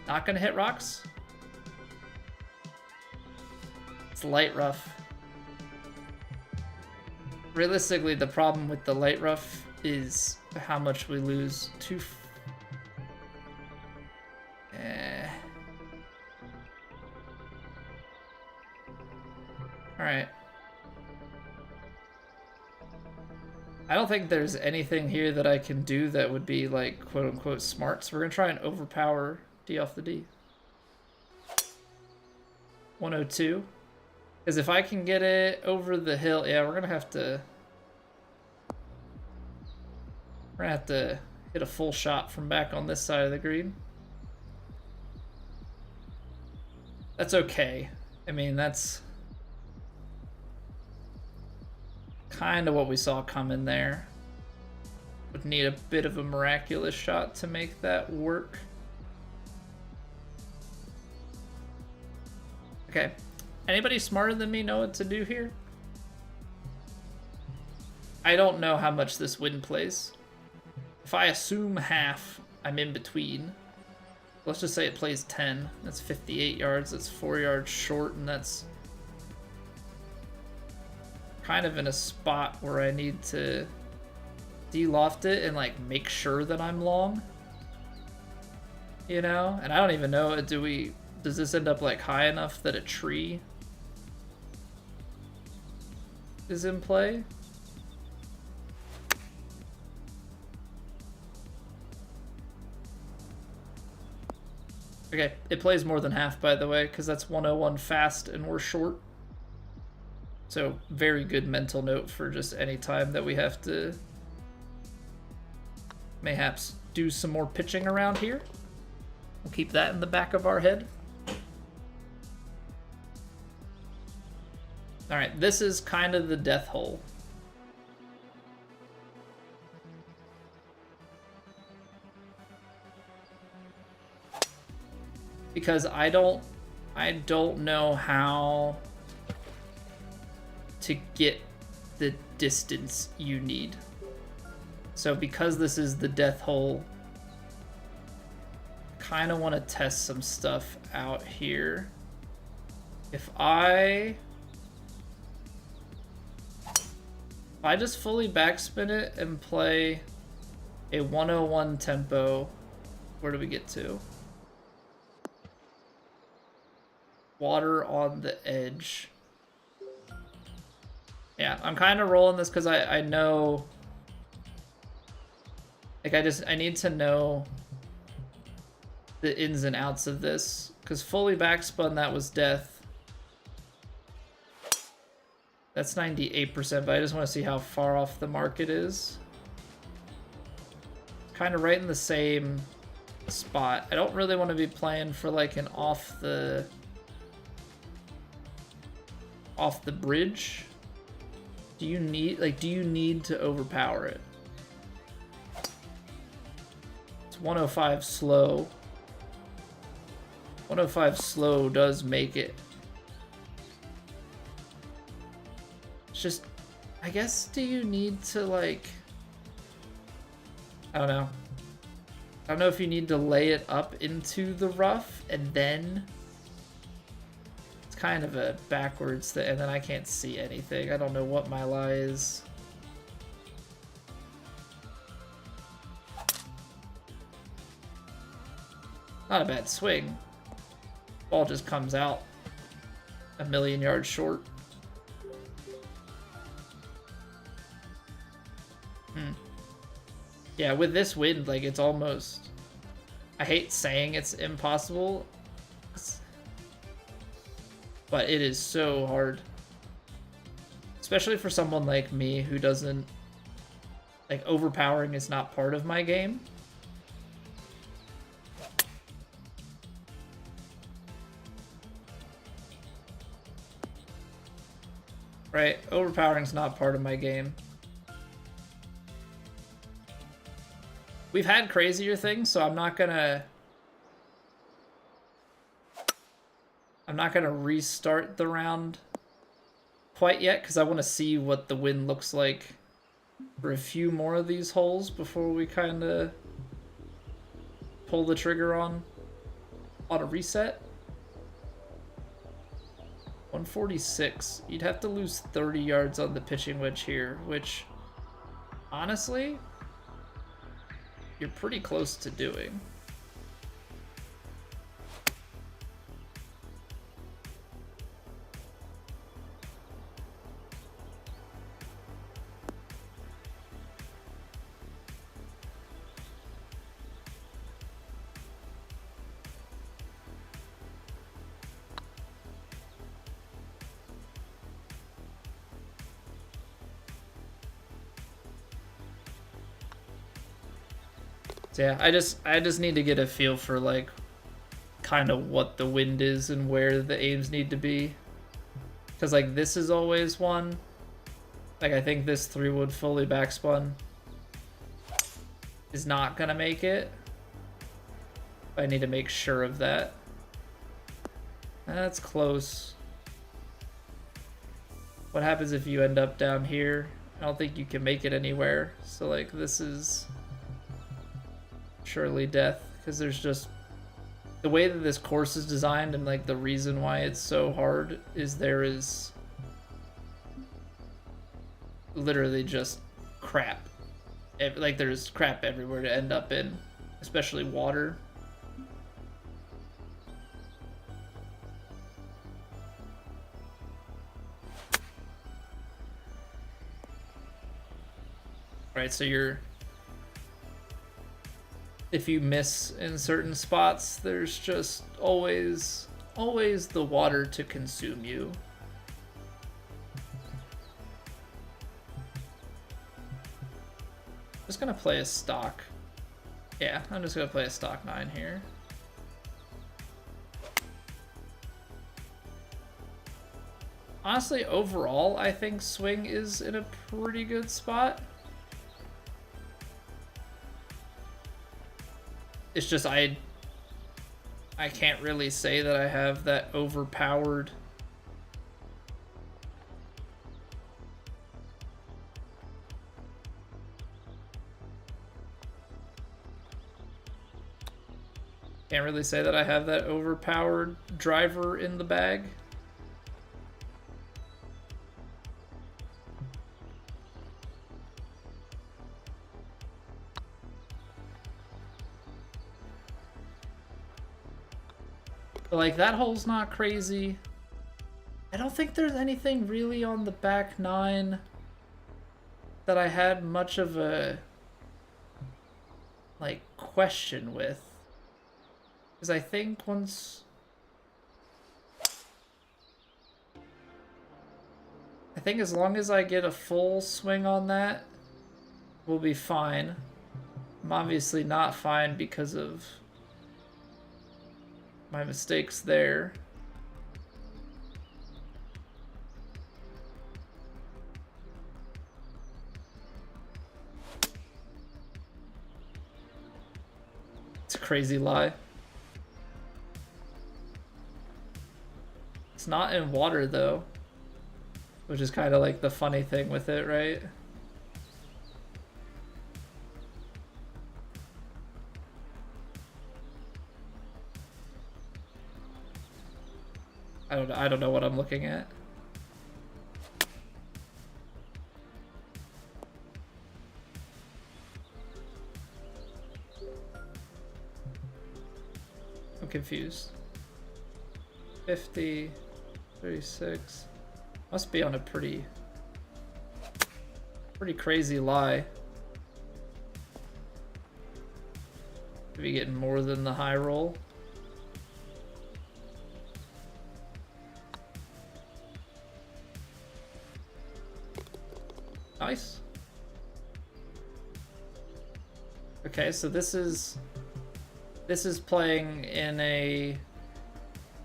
Not gonna hit rocks. It's light rough. Realistically, the problem with the light rough is how much we lose to. Alright. I don't think there's anything here that I can do that would be like quote-unquote smart, so we're gonna try and overpower D off the D. 102. Because if I can get it over the hill, yeah, we're gonna have to We're gonna have to hit a full shot from back on this side of the green. That's okay. I mean, that's kind of what we saw coming there. Would need a bit of a miraculous shot to make that work. Okay. Anybody smarter than me know what to do here? I don't know how much this wind plays. If I assume half, I'm in between. Let's just say it plays 10. That's 58 yards. That's 4 yards short, and that's kind of in a spot where I need to de-loft it and like make sure that I'm long. You know? And I don't even know, does this end up like high enough that a tree is in play? Okay, it plays more than half, by the way, because that's 101 fast and we're short. So very good mental note for just any time that we have to mayhaps do some more pitching around here. We'll keep that in the back of our head. All right, this is kind of the death hole. Because I don't know how to get the distance you need. So because this is the death hole, kind of want to test some stuff out here. If I just fully backspin it and play a 101 tempo, where do we get to? Water on the edge. Yeah, I'm kind of rolling this because I know, like I need to know the ins and outs of this, because fully backspun, that was death. That's 98%, but I just want to see how far off the mark it is. Kind of right in the same spot. I don't really want to be playing for like an off the bridge. Do you need to overpower it? It's 105 slow. 105 slow does make it. It's just, I guess, do you need to like, I don't know. I don't know if you need to lay it up into the rough and then kind of a backwards thing, and then I can't see anything. I don't know what my lie is. Not a bad swing. Ball just comes out a million yards short. Yeah, with this wind, like, it's almost, I hate saying it's impossible, but it is so hard. Especially for someone like me who doesn't, like, overpowering is not part of my game. Right? Overpowering is not part of my game. We've had crazier things, so I'm not gonna restart the round quite yet, because I want to see what the wind looks like for a few more of these holes before we kind of pull the trigger on a reset. 146. You'd have to lose 30 yards on the pitching wedge here, which, honestly, you're pretty close to doing. So yeah, I just need to get a feel for like kind of what the wind is and where the aims need to be. Because like this is always one. Like I think this 3-wood fully backspun is not gonna make it. I need to make sure of that. That's close. What happens if you end up down here? I don't think you can make it anywhere. So like this is surely death, because there's just the way that this course is designed, and like the reason why it's so hard is there is literally just crap. Like there's crap everywhere to end up in, especially water. Right, so if you miss in certain spots, there's just always the water to consume you. Just gonna play a stock. Yeah, I'm just gonna play a stock 9 here. Honestly, overall, I think swing is in a pretty good spot. It's just I can't really say that I have that overpowered driver in the bag. But like that hole's not crazy. I don't think there's anything really on the back 9 that I had much of a like question with. Because I think as long as I get a full swing on that, we'll be fine. I'm obviously not fine because of my mistakes there. It's a crazy lie. It's not in water though, which is kind of like the funny thing with it, right? I don't know what I'm looking at. I'm confused. 50, 36. Must be on a pretty crazy lie. To be getting more than the high roll. Nice. Okay, so this is playing in a,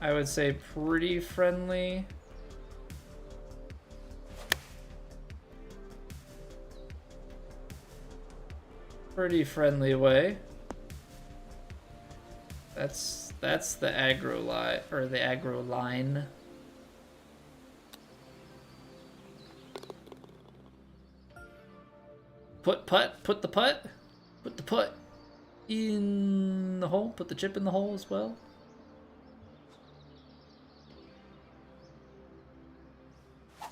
I would say, pretty friendly way. That's the aggro line, or the aggro line. Put the putt in the hole, put the chip in the hole as well. I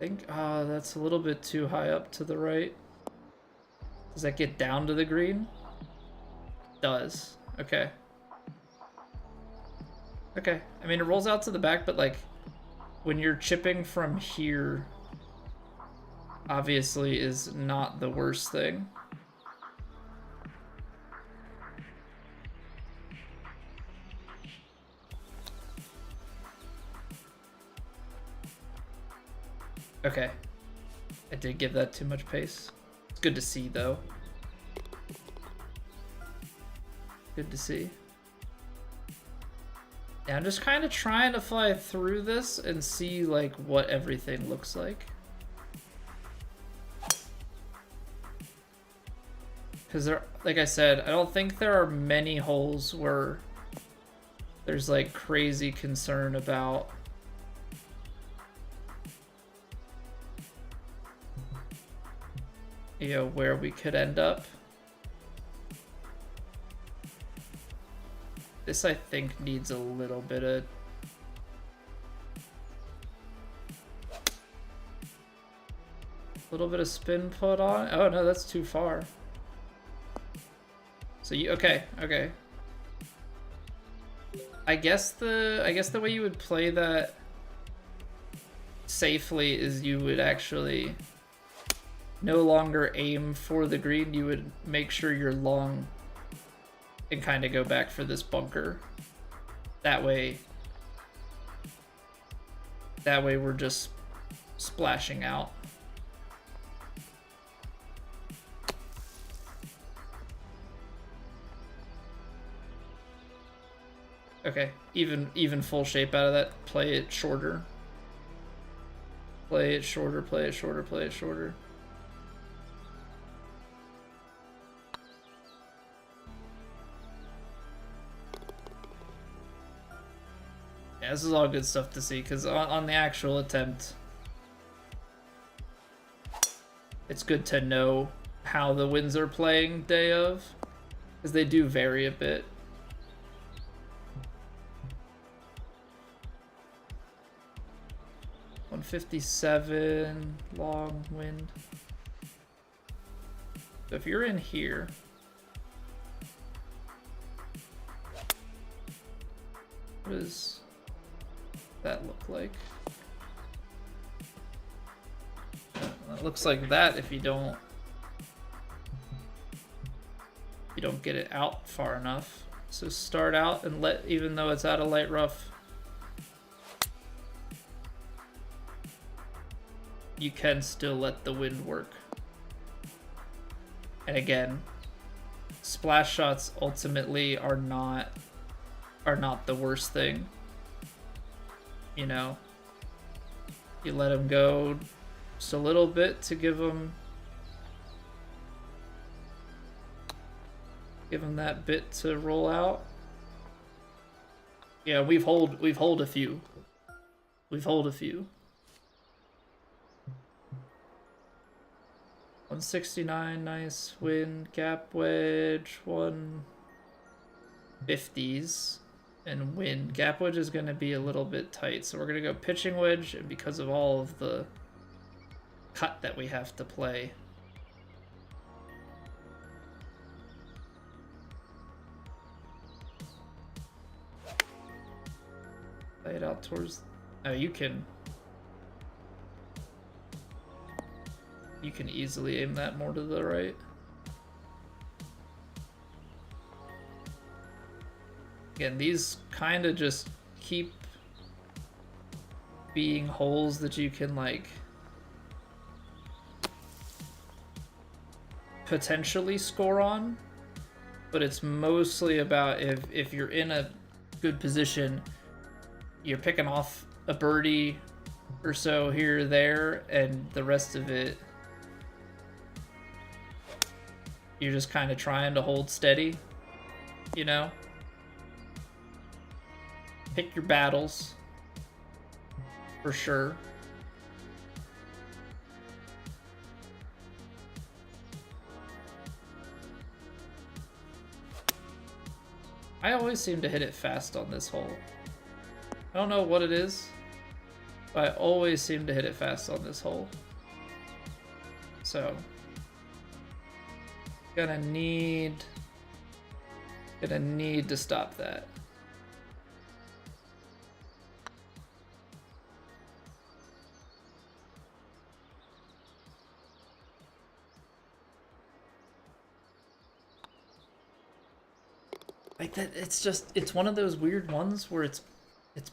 think that's a little bit too high up to the right. Does that get down to the green? Does. Okay. Okay. I mean, it rolls out to the back, but like when you're chipping from here, obviously is not the worst thing. Okay. I did give that too much pace. It's good to see, though. Good to see. Yeah, I'm just kind of trying to fly through this and see, like, what everything looks like. Because there, like I said, I don't think there are many holes where there's, like, crazy concern about where we could end up. This, I think, needs a little bit of... spin put on. Oh, no, that's too far. So you... Okay, okay. I guess the way you would play that safely is you would actually no longer aim for the green. You would make sure you're long and kind of go back for this bunker. That way we're just splashing out. Okay, even full shape out of that. Play it shorter. Play it shorter, play it shorter, play it shorter. Yeah, this is all good stuff to see, because on the actual attempt, it's good to know how the winds are playing day of, because they do vary a bit. .157 long wind. So if you're in here, what does that look like? It looks like that if you don't get it out far enough. So start out and let, even though it's out of light rough, you can still let the wind work. And again, splash shots ultimately are not the worst thing. You know, you let them go just a little bit to give them that bit to roll out. Yeah, we've hold a few. We've hold a few. 169, nice wind, gap wedge, 150s, and wind. Gap wedge is going to be a little bit tight, so we're going to go pitching wedge, and because of all of the cut that we have to play, play it out towards... Oh, you can easily aim that more to the right. Again, these kind of just keep being holes that you can, like, potentially score on, but it's mostly about if you're in a good position, you're picking off a birdie or so here or there, and the rest of it you're just kind of trying to hold steady, you know? Pick your battles, for sure. I always seem to hit it fast on this hole. I don't know what it is, but I always seem to hit it fast on this hole. So... Gonna need to stop that. Like that, it's one of those weird ones where it's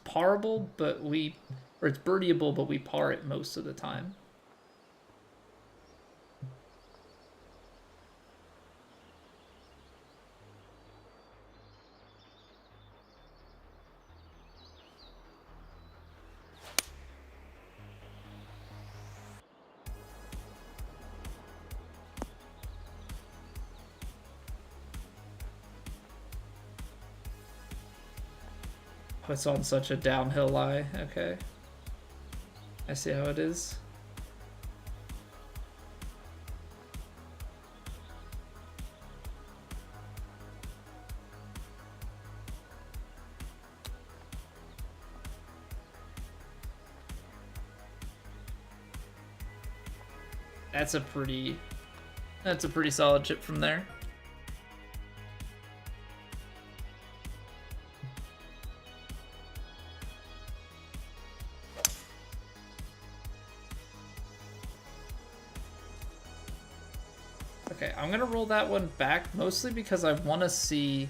parable, but it's birdieable, but we par it most of the time. Oh, it's on such a downhill lie. Okay. I see how it is. That's a pretty solid chip from there. Okay, I'm gonna roll that one back mostly because I want to see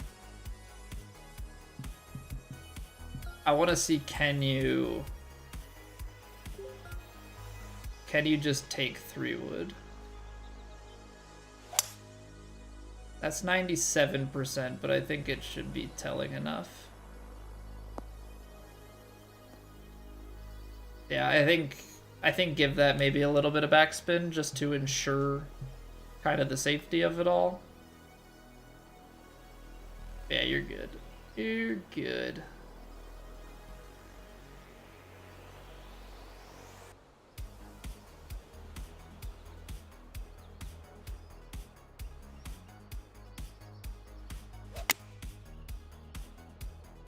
can you just take 3 wood? That's 97%, but I think it should be telling enough. Yeah, I think give that maybe a little bit of backspin just to ensure kind of the safety of it all. Yeah, you're good. You're good.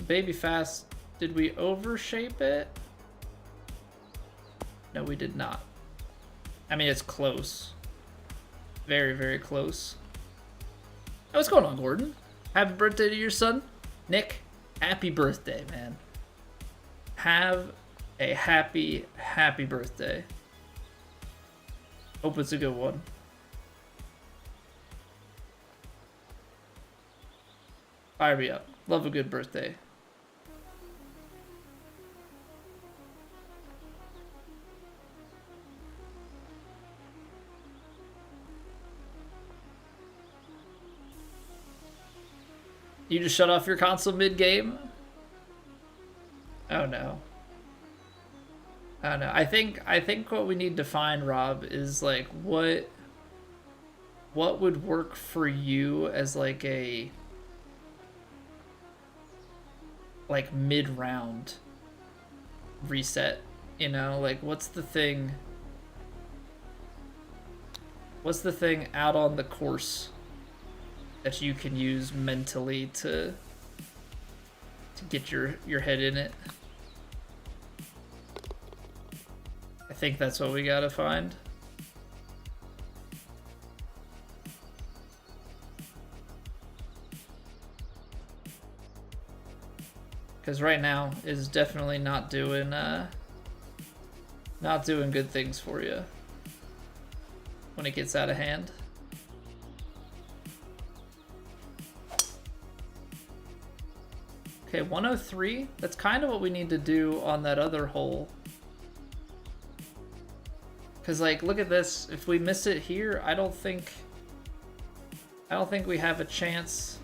Baby fast, did we overshape it? No, we did not. I mean, it's close. Very, very close. Oh, what's going on, Gordon? Happy birthday to your son. Nick, happy birthday, man. Have a happy, happy birthday. Hope it's a good one. Fire me up. Love a good birthday. You just shut off your console mid-game? Oh no. Oh no. I think what we need to find, Rob, is like what would work for you as like a mid-round reset, you know? Like what's the thing out on the course that you can use mentally to get your head in it? I think that's what we gotta find. Because right now is definitely not doing good things for you when it gets out of hand. Okay, 103. That's kind of what we need to do on that other hole. Cause like, look at this. If we miss it here, I don't think we have a chance.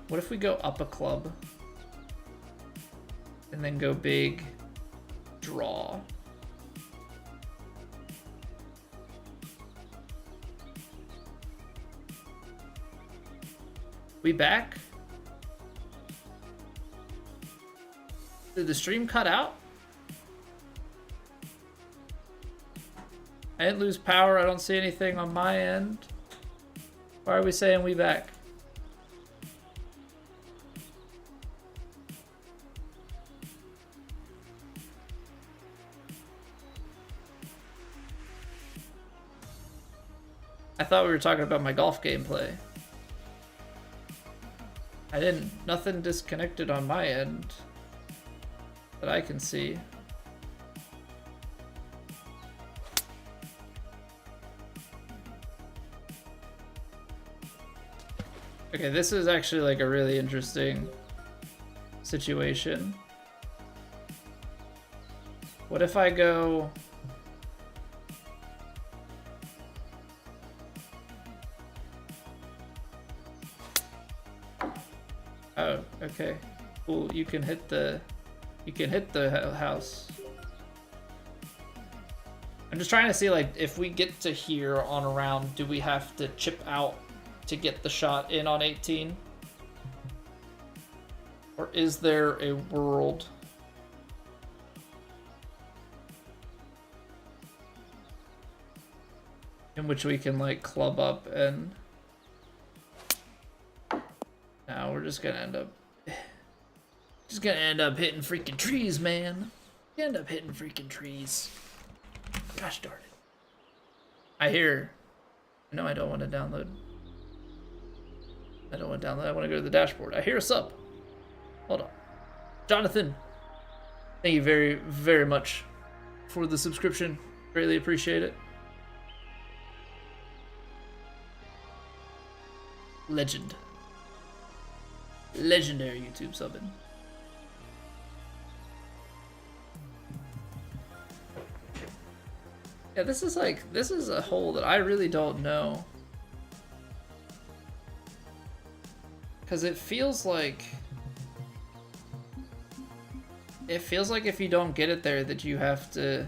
What if we go up a club and then go big, draw? We back? Did the stream cut out? I didn't lose power. I don't see anything on my end. Why are we saying we back? I thought we were talking about my golf gameplay. Nothing disconnected on my end that I can see. Okay, this is actually like a really interesting situation. What if I go... Oh, okay. Cool, you can hit the house. I'm just trying to see, like, if we get to here on a round, do we have to chip out to get the shot in on 18? Or is there a world in which we can like club up and now we're just gonna end up hitting freaking trees, man. You end up hitting freaking trees. Gosh darn it. No, I don't want to download. I want to go to the dashboard. I hear a sub. Hold on. Jonathan, thank you very, very much for the subscription. Greatly appreciate it. Legend. Legendary YouTube subbing. Yeah, this is a hole that I really don't know. Because it feels like if you don't get it there that you have to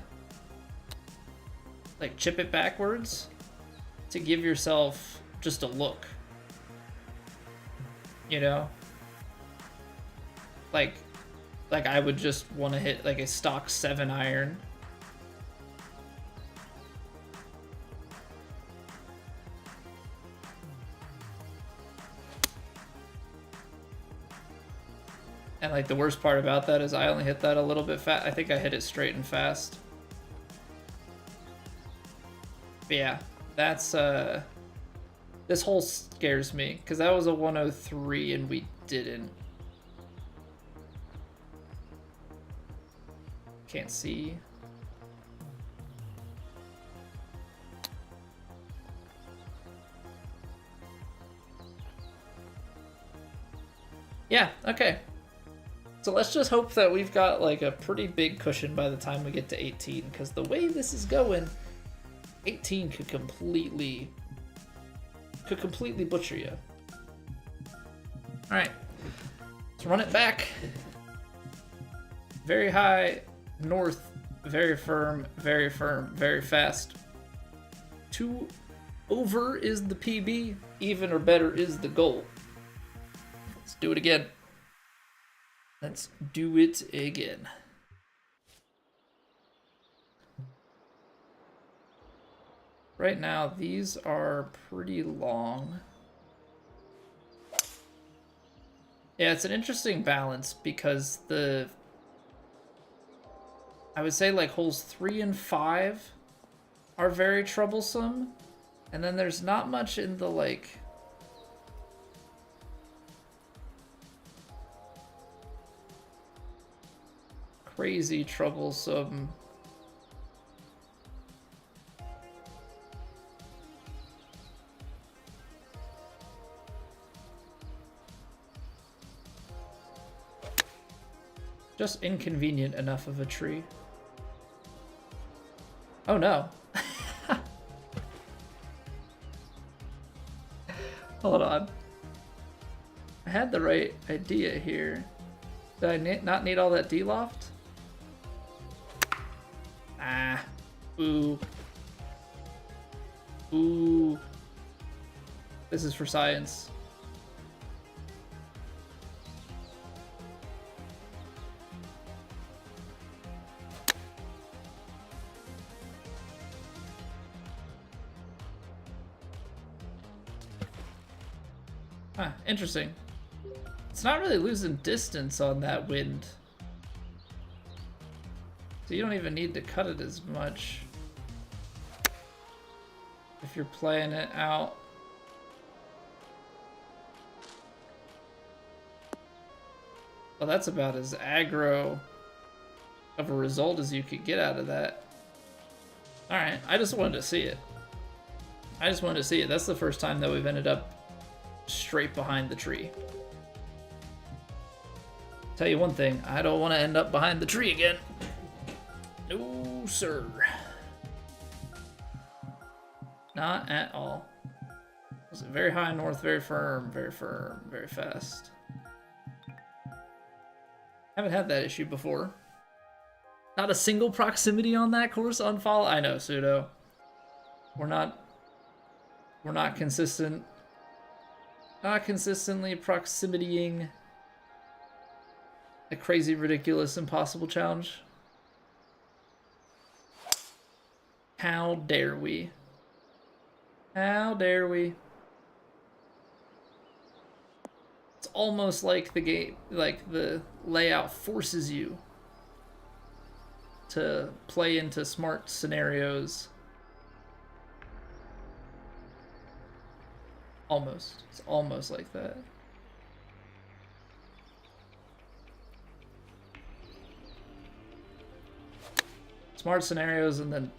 like chip it backwards to give yourself just a look. You know? Like I would just want to hit like a stock 7 iron. And like the worst part about that is I only hit that a little bit fast. I think I hit it straight and fast. But yeah, that's this hole scares me because that was a 103 and we didn't. Can't see. Yeah, okay. So let's just hope that we've got like a pretty big cushion by the time we get to 18, because the way this is going, 18 could completely butcher you. All right, let's run it back. Very high, north, very firm, very fast. 2 over is the PB, even or better is the goal. Let's do it again. Let's do it again. Right now, these are pretty long. Yeah, it's an interesting balance because I would say like holes 3 and 5 are very troublesome. And then there's not much in the like crazy troublesome. Just inconvenient enough of a tree. Oh no. Hold on. I had the right idea here. Did I not need all that D-loft? Ah. Ooh. Ooh. This is for science. Huh, interesting. It's not really losing distance on that wind. So you don't even need to cut it as much if you're playing it out. Well, that's about as aggro of a result as you could get out of that. Alright, I just wanted to see it. That's the first time that we've ended up straight behind the tree. Tell you one thing, I don't want to end up behind the tree again. No, sir. Not at all. Was it very high north, very firm, very fast. Haven't had that issue before. Not a single proximity on that course unfollow. I know, Pseudo. We're not consistent. Not consistently proximitying A crazy, ridiculous, impossible challenge. How dare we? How dare we? It's almost like the game, like the layout forces you to play into smart scenarios. Almost. It's almost like that. Smart scenarios and then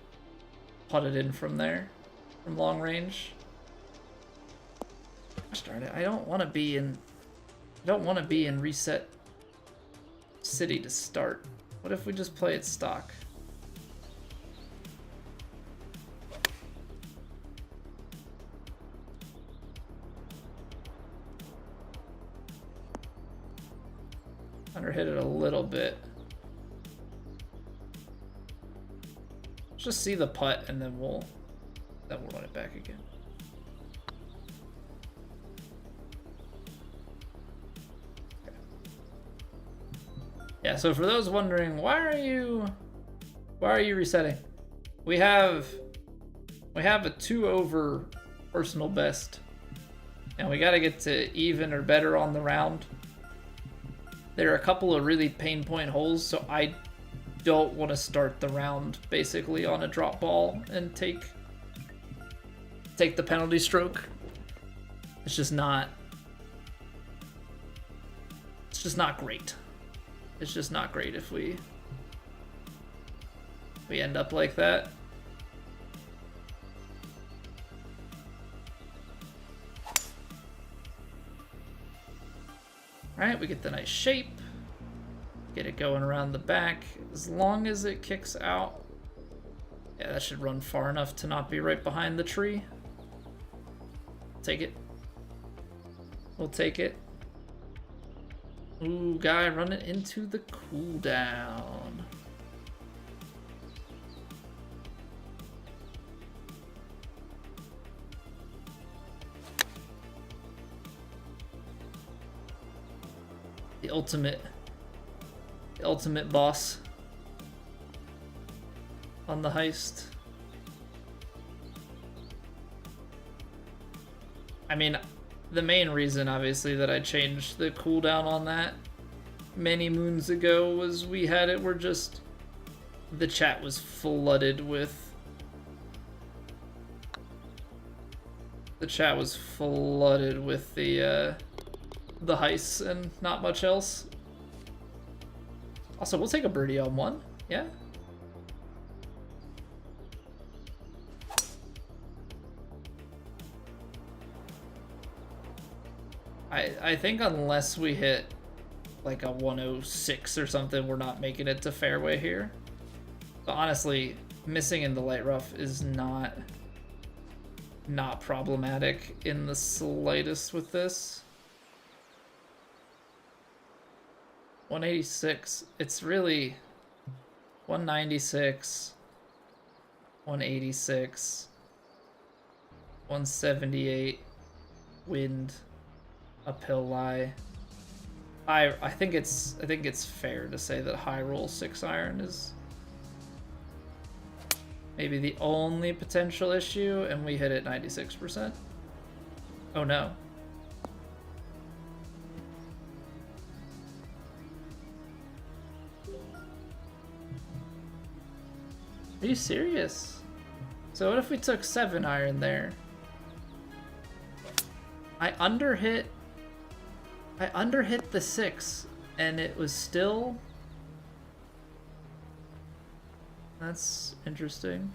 putt it in from there, from long range. Gosh darn it! I don't want to be in. I don't want to be in Reset City to start. What if we just play it stock? Underhit it a little bit. Just see the putt and then we'll run it back again. Okay. Yeah, so for those wondering, why are you resetting? We have a 2 over personal best, and we got to get to even or better on the round. There are a couple of really pain point holes, so I don't want to start the round basically on a drop ball and take the penalty stroke. It's just not great. It's just not great if we end up like that. Alright, we get the nice shape. Get it going around the back. As long as it kicks out. Yeah, that should run far enough to not be right behind the tree. Take it. We'll take it. Ooh, guy running into the cooldown. The ultimate boss on the heist. I mean, the main reason, obviously, that I changed the cooldown on that many moons ago was we had it where just the chat was flooded with the heists and not much else. Also, we'll take a birdie on one. Yeah. I think unless we hit like a 106 or something, we're not making it to fairway here. But honestly, missing in the light rough is not problematic in the slightest with this. 186, it's really 196, 186, 178, wind, uphill lie. I think it's fair to say that high roll 6-iron is maybe the only potential issue, and we hit it 96%. Oh no. Are you serious? So what if we took 7-iron there? I underhit the 6 and it was still... That's interesting.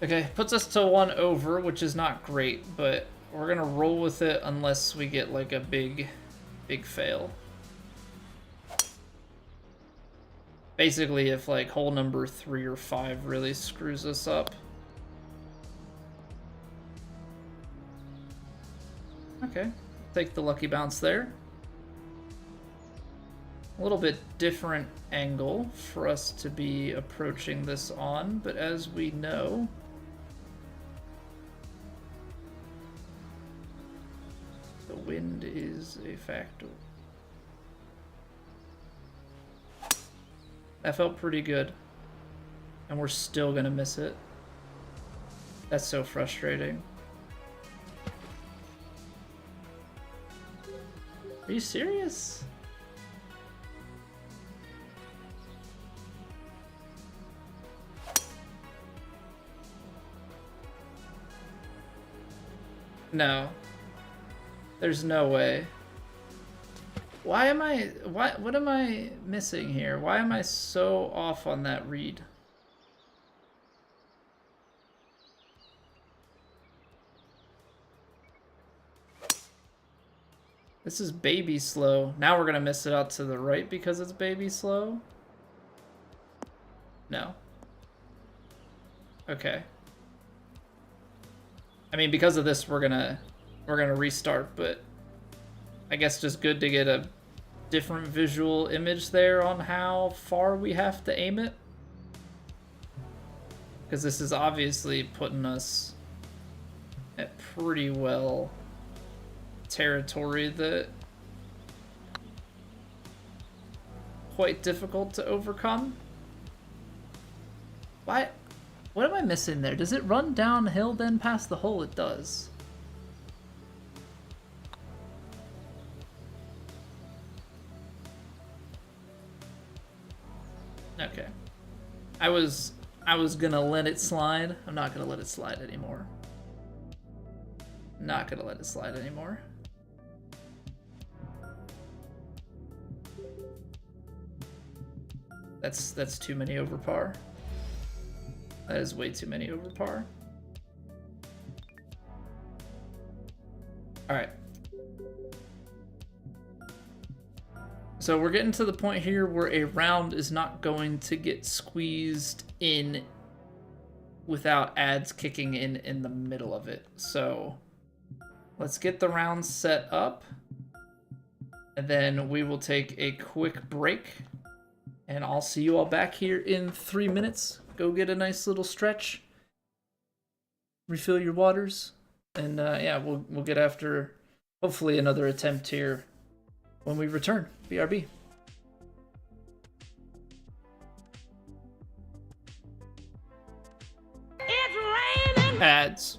Okay, puts us to 1 over, which is not great, but we're gonna roll with it unless we get like a big fail. Basically, if like hole number 3 or 5 really screws us up. Okay, Take the lucky bounce there. A little bit different angle for us to be approaching this on, but as we know, the wind is a factor. That felt pretty good. And we're still gonna miss it. That's so frustrating. Are you serious? No. There's no way. What am I missing here? Why am I so off on that read? This is baby slow. Now we're gonna miss it out to the right because it's baby slow? No. Okay. I mean, because of this, we're gonna restart, but I guess just good to get a different visual image there on how far we have to aim it. Because this is obviously putting us at pretty well territory that quite difficult to overcome. Why? What am I missing there? Does it run downhill then past the hole? It does. Okay. I was gonna let it slide. I'm not gonna let it slide anymore. Not gonna let it slide anymore. That's too many over par. That is way too many over par. All right. So we're getting to the point here where a round is not going to get squeezed in without ads kicking in the middle of it. So let's get the round set up, and then we will take a quick break, and I'll see you all back here in 3 minutes. Go get a nice little stretch, refill your waters, and yeah, we'll get after hopefully another attempt here when we return. BRB. It's raining. Ads.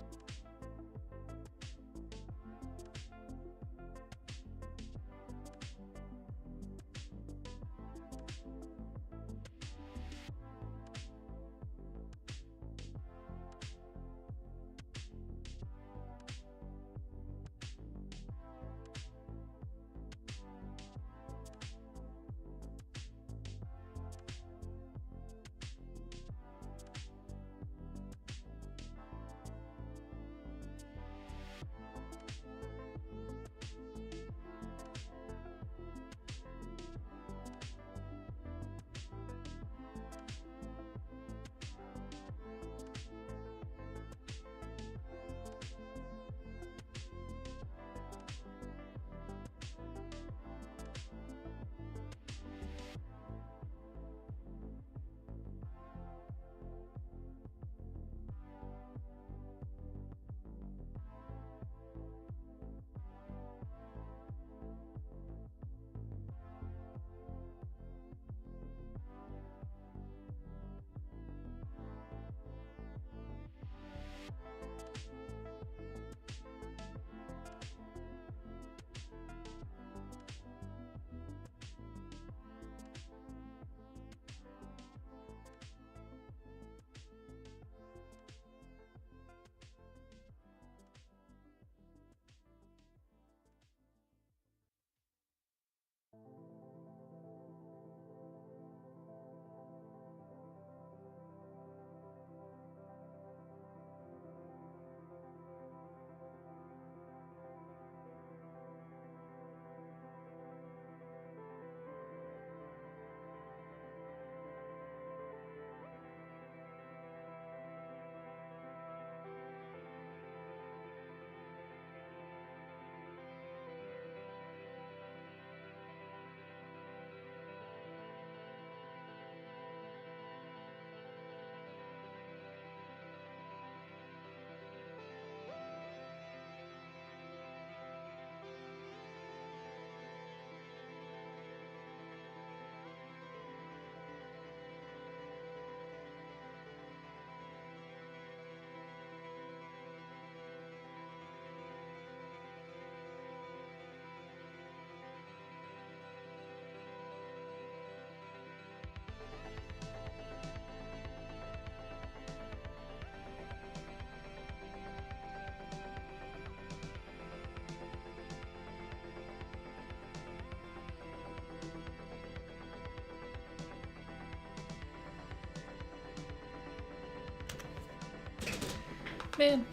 Man,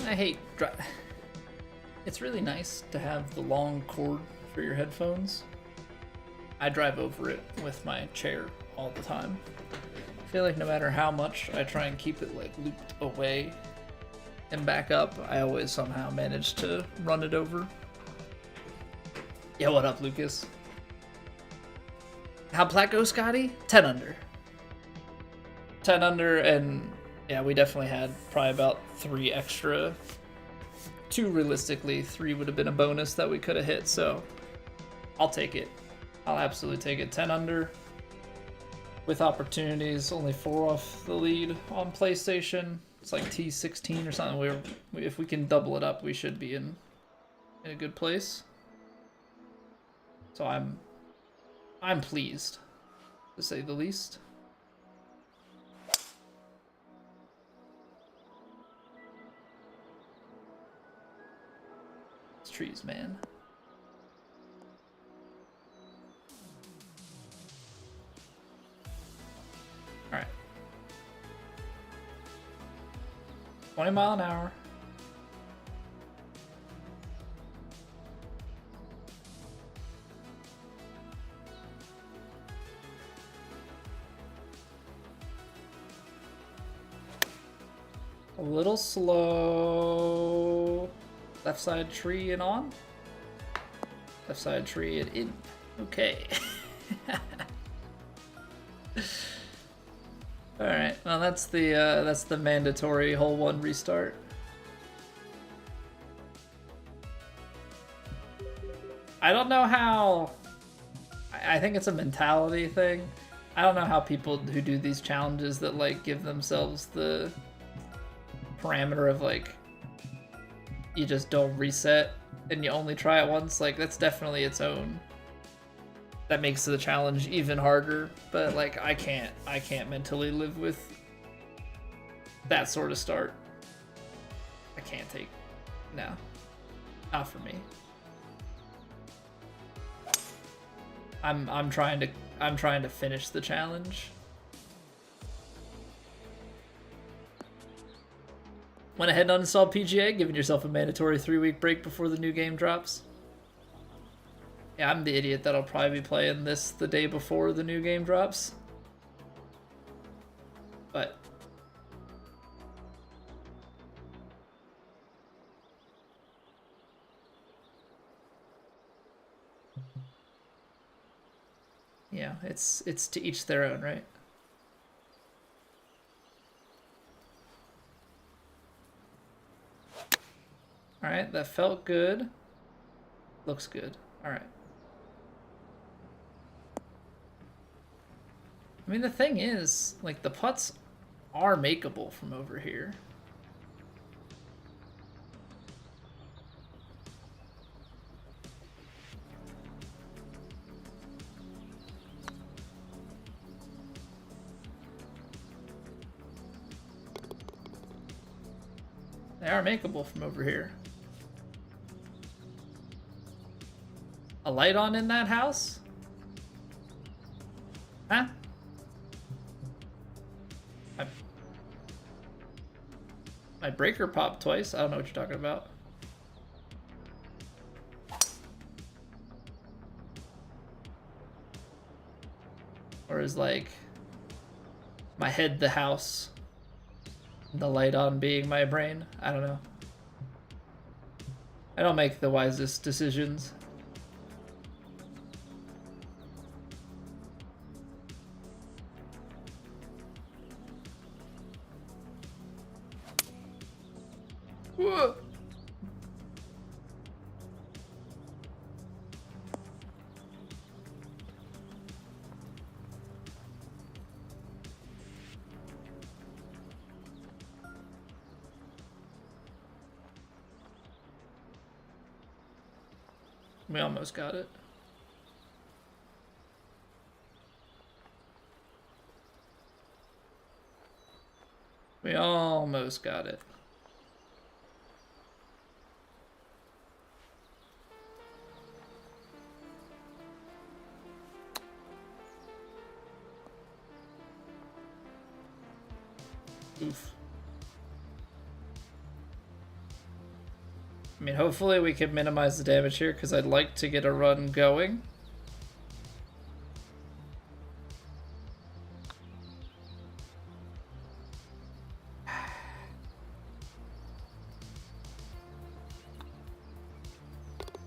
I hate It's really nice to have the long cord for your headphones. I drive over it with my chair all the time. I feel like no matter how much I try and keep it like looped away and back up, I always somehow manage to run it over. Yeah, what up, Lucas? How'd Plat go, Scotty? 10 under. 10 under, and yeah, we definitely had probably about 3 extra. 2 realistically, 3 would have been a bonus that we could have hit, so I'll take it. I'll absolutely take it. 10 under with opportunities, only 4 off the lead on PlayStation. It's like T16 or something. If we can double it up, we should be in a good place. So I'm pleased, to say the least. It's trees, man. All right. 20 mile an hour. A little slow. Left side tree and on. Left side tree and in. Okay. All right. Well, that's the mandatory hole 1 restart. I don't know how. I think it's a mentality thing. I don't know how people who do these challenges that like give themselves the parameter of like you just don't reset and you only try it once. Like that's definitely its own. That makes the challenge even harder. But like I can't mentally live with that sort of start. I can't take. No, not for me. I'm trying to finish the challenge. Went ahead and uninstalled PGA, giving yourself a mandatory 3-week break before the new game drops. Yeah, I'm the idiot that'll probably be playing this the day before the new game drops. But yeah, it's to each their own, right? All right, that felt good. Looks good. All right. I mean, the thing is, like, the putts are makeable from over here. They are makeable from over here. A light on in that house? Huh? My breaker popped twice. I don't know what you're talking about. Or is like my head the house, the light on being my brain? I don't know. I don't make the wisest decisions. Whoa. We almost got it. We almost got it. Oof. I mean, hopefully we can minimize the damage here because I'd like to get a run going.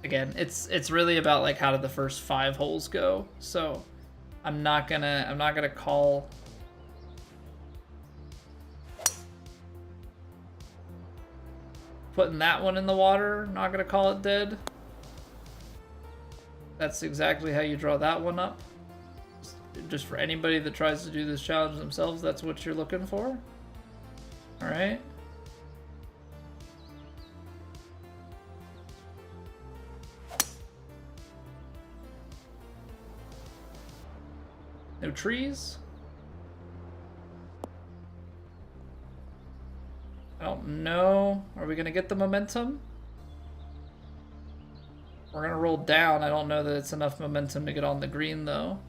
Again, it's really about like how did the first 5 holes go. So I'm not gonna call putting that one in the water. Not gonna call it dead. That's exactly how you draw that one up. Just for anybody that tries to do this challenge themselves, that's what you're looking for. All right. No trees. I don't know. Are we gonna get the momentum? We're gonna roll down. I don't know that it's enough momentum to get on the green though.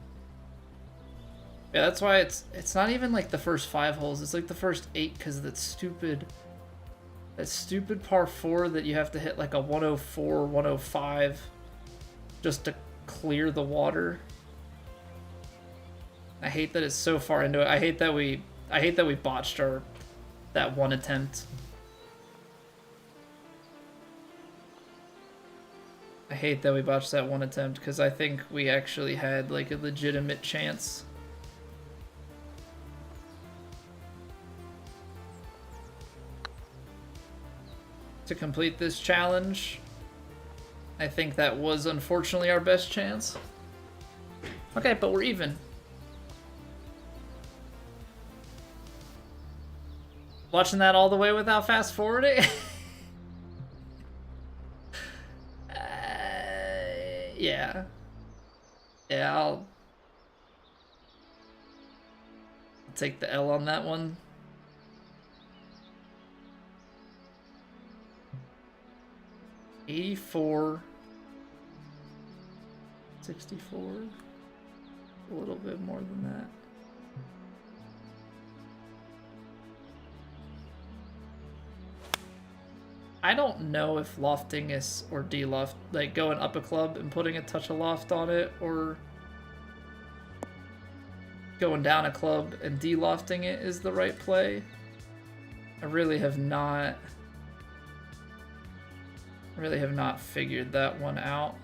Yeah, that's why it's not even like the first 5 holes. It's like the first 8 because of that stupid par 4 that you have to hit like a 104, 105 just to clear the water. I hate that it's so far into it. I hate that we botched that one attempt. I hate that we botched that one attempt because I think we actually had like a legitimate chance. To complete this challenge. I think that was unfortunately our best chance. Okay, but we're even. Watching that all the way without fast forwarding? Yeah. Yeah, I'll take the L on that one. $84. 64. A little bit more than that. I don't know if lofting is or de-loft, like going up a club and putting a touch of loft on it, or going down a club and de-lofting it is the right play. I really have not figured that one out.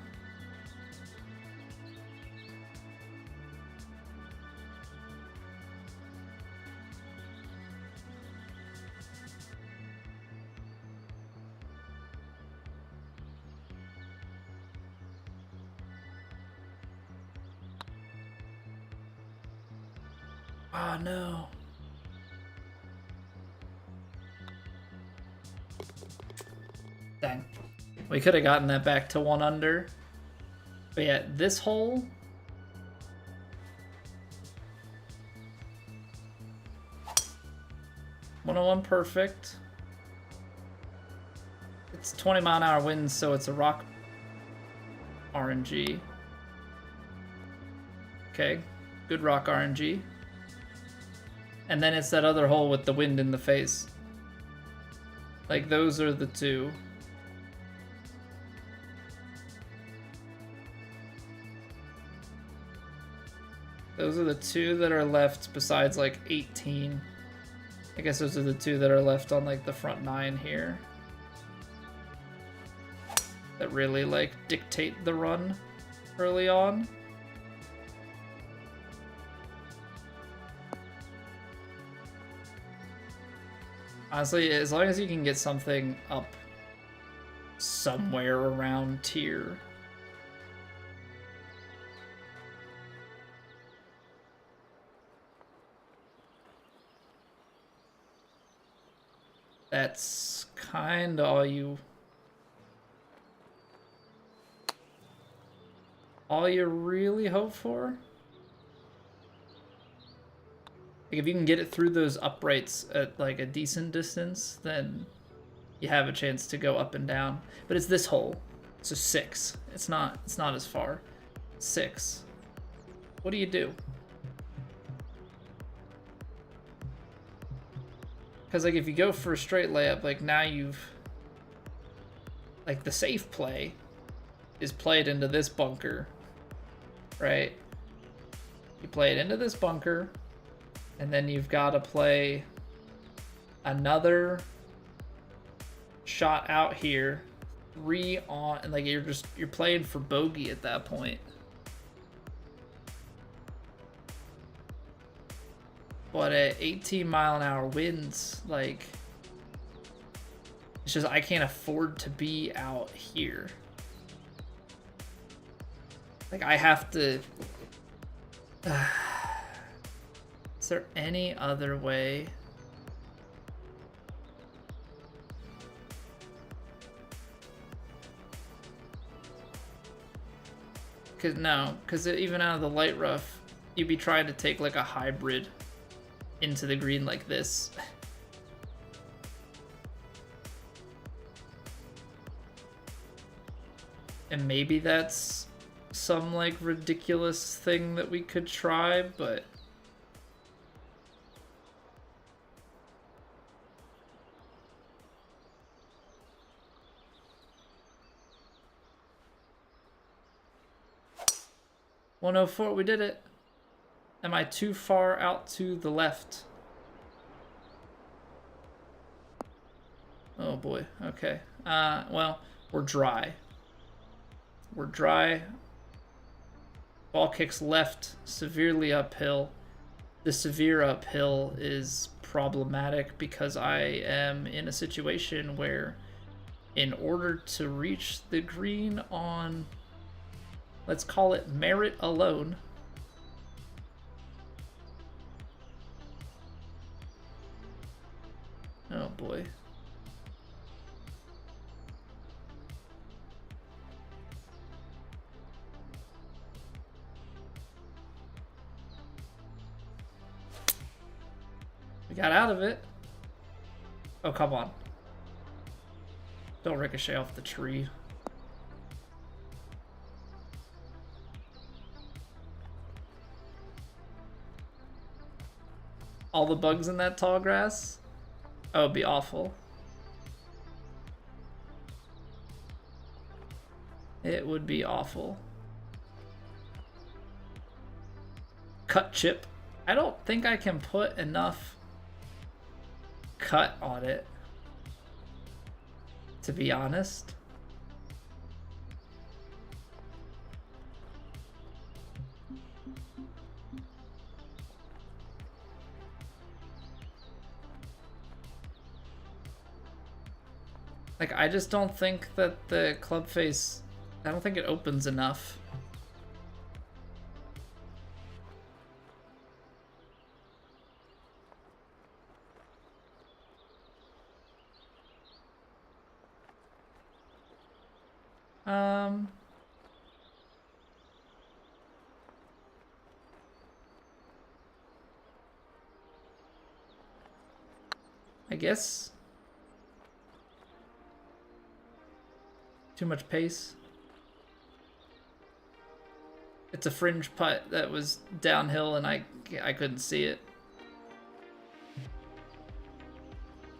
Oh no. Dang. We could have gotten that back to 1 under. But yeah, this hole. $101 perfect. It's 20-mile-an-hour winds, so it's a rock RNG. Okay, good rock RNG. And then it's that other hole with the wind in the face. Like, those are the two. Those are the two that are left besides, like, 18. I guess those are the two that are left on, like, the front 9 here. That really, like, dictate the run early on. Honestly, as long as you can get something up somewhere around tier. That's kind of all you really hope for. Like, if you can get it through those uprights at like a decent distance, then you have a chance to go up and down. But it's this hole. It's a 6. It's not as far. 6. What do you do? Because like if you go for a straight layup, like now you've like the safe play is played into this bunker, right? You play it into this bunker, and then you've got to play another shot out here, 3 on, and like you're playing for bogey at that point. But at 18-mile-an-hour winds, like, it's just I can't afford to be out here. Like, I have to. Is there any other way? Because even out of the light rough, you'd be trying to take like a hybrid into the green like this. And maybe that's some like ridiculous thing that we could try, but $104, we did it. Am I too far out to the left? Oh boy, okay. Well, we're dry. We're dry. Ball kicks left, severely uphill. The severe uphill is problematic because I am in a situation where in order to reach the green on, let's call it merit alone, oh boy. We got out of it. Oh, come on. Don't ricochet off the tree. All the bugs in that tall grass? Oh, it'd be awful. It would be awful. Cut chip. I don't think I can put enough cut on it, to be honest. Like, I just don't think that the club face, I don't think it opens enough. I guess. Too much pace. It's a fringe putt that was downhill and I couldn't see it.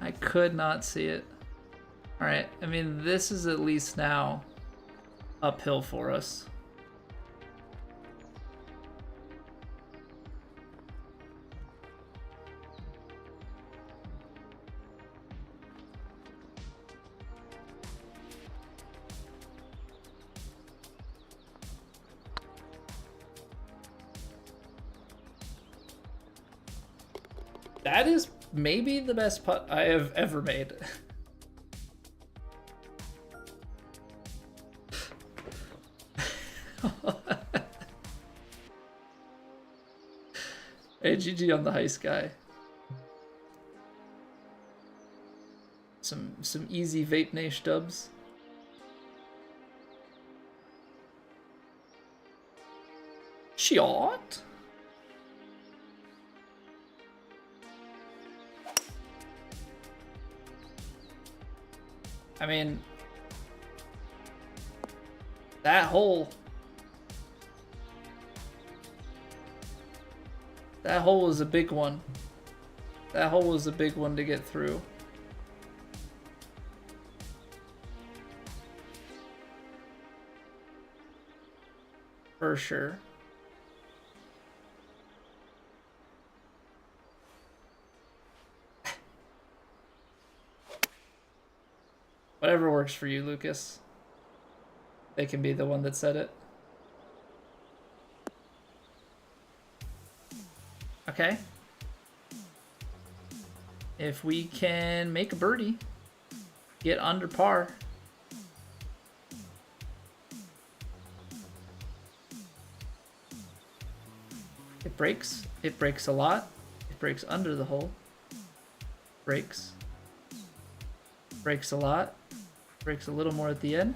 I could not see it. All right, I mean, this is at least now uphill for us. That is maybe the best putt I have ever made. Hey, GG on the heist guy. Some easy vape nash dubs. Shot. I mean, that hole was a big one. That hole was a big one to get through. For sure. Whatever works for you, Lucas. They can be the one that said it. Okay. If we can make a birdie, get under par. It breaks. It breaks a lot. It breaks under the hole. Breaks. Breaks a lot. Breaks a little more at the end.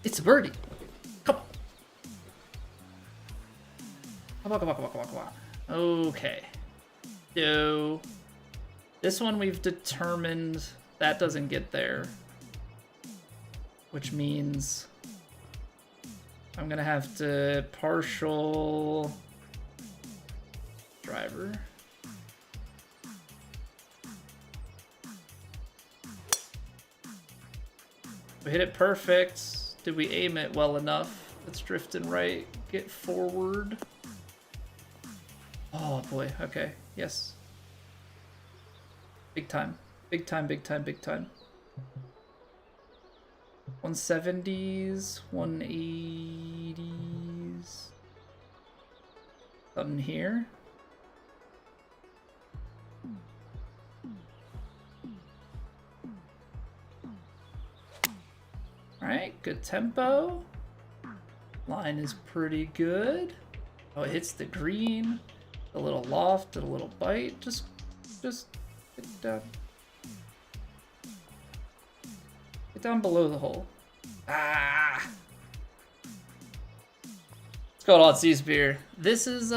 It's a birdie. Come on. Come on, come on, come on, come on, come on. Okay. So, this one we've determined that doesn't get there. Which means I'm gonna have to partial driver. We hit it perfect. Did we aim it well enough? It's drifting right. Get forward. Oh boy, okay, yes. Big time. Big time, big time, big time. 170s, 180s. Something here. Alright, good tempo. Line is pretty good. Oh, it hits the green. A little loft and a little bite. Just get down. Get down below the hole. Ah! Let's go to Aussies beer. This is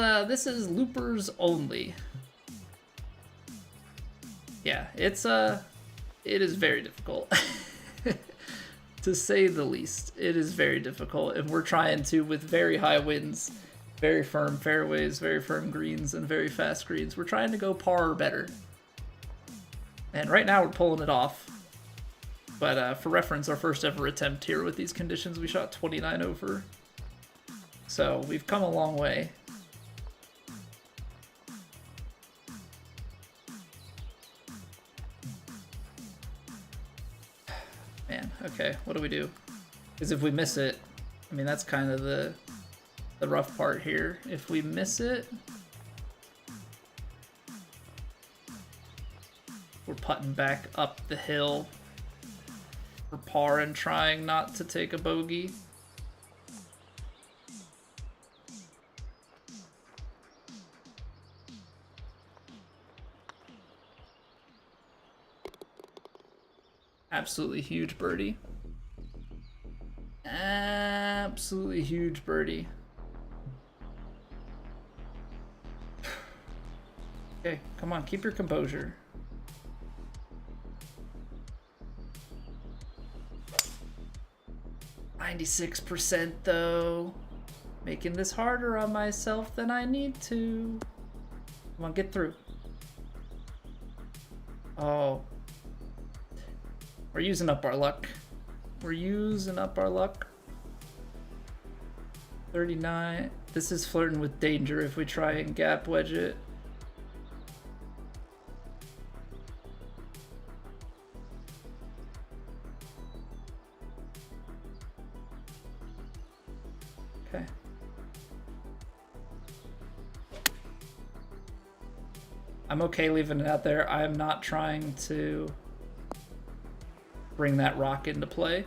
loopers only. Yeah, it is very difficult. To say the least, it is very difficult, and we're trying to, with very high winds, very firm fairways, very firm greens, and very fast greens. We're trying to go par or better. And right now we're pulling it off. But for reference, our first ever attempt here with these conditions, we shot 29 over. So we've come a long way. Man, okay, what do we do? Because if we miss it, I mean, that's kind of the rough part here. If we miss it, we're putting back up the hill for par and trying not to take a bogey. Absolutely huge birdie. Absolutely huge birdie. Okay, come on, keep your composure. %96% though. Making this harder on myself than I need to. Come on, get through. Oh. We're using up our luck. We're using up our luck. 39. This is flirting with danger if we try and gap wedge it. Okay. I'm okay leaving it out there. I'm not trying to bring that rock into play.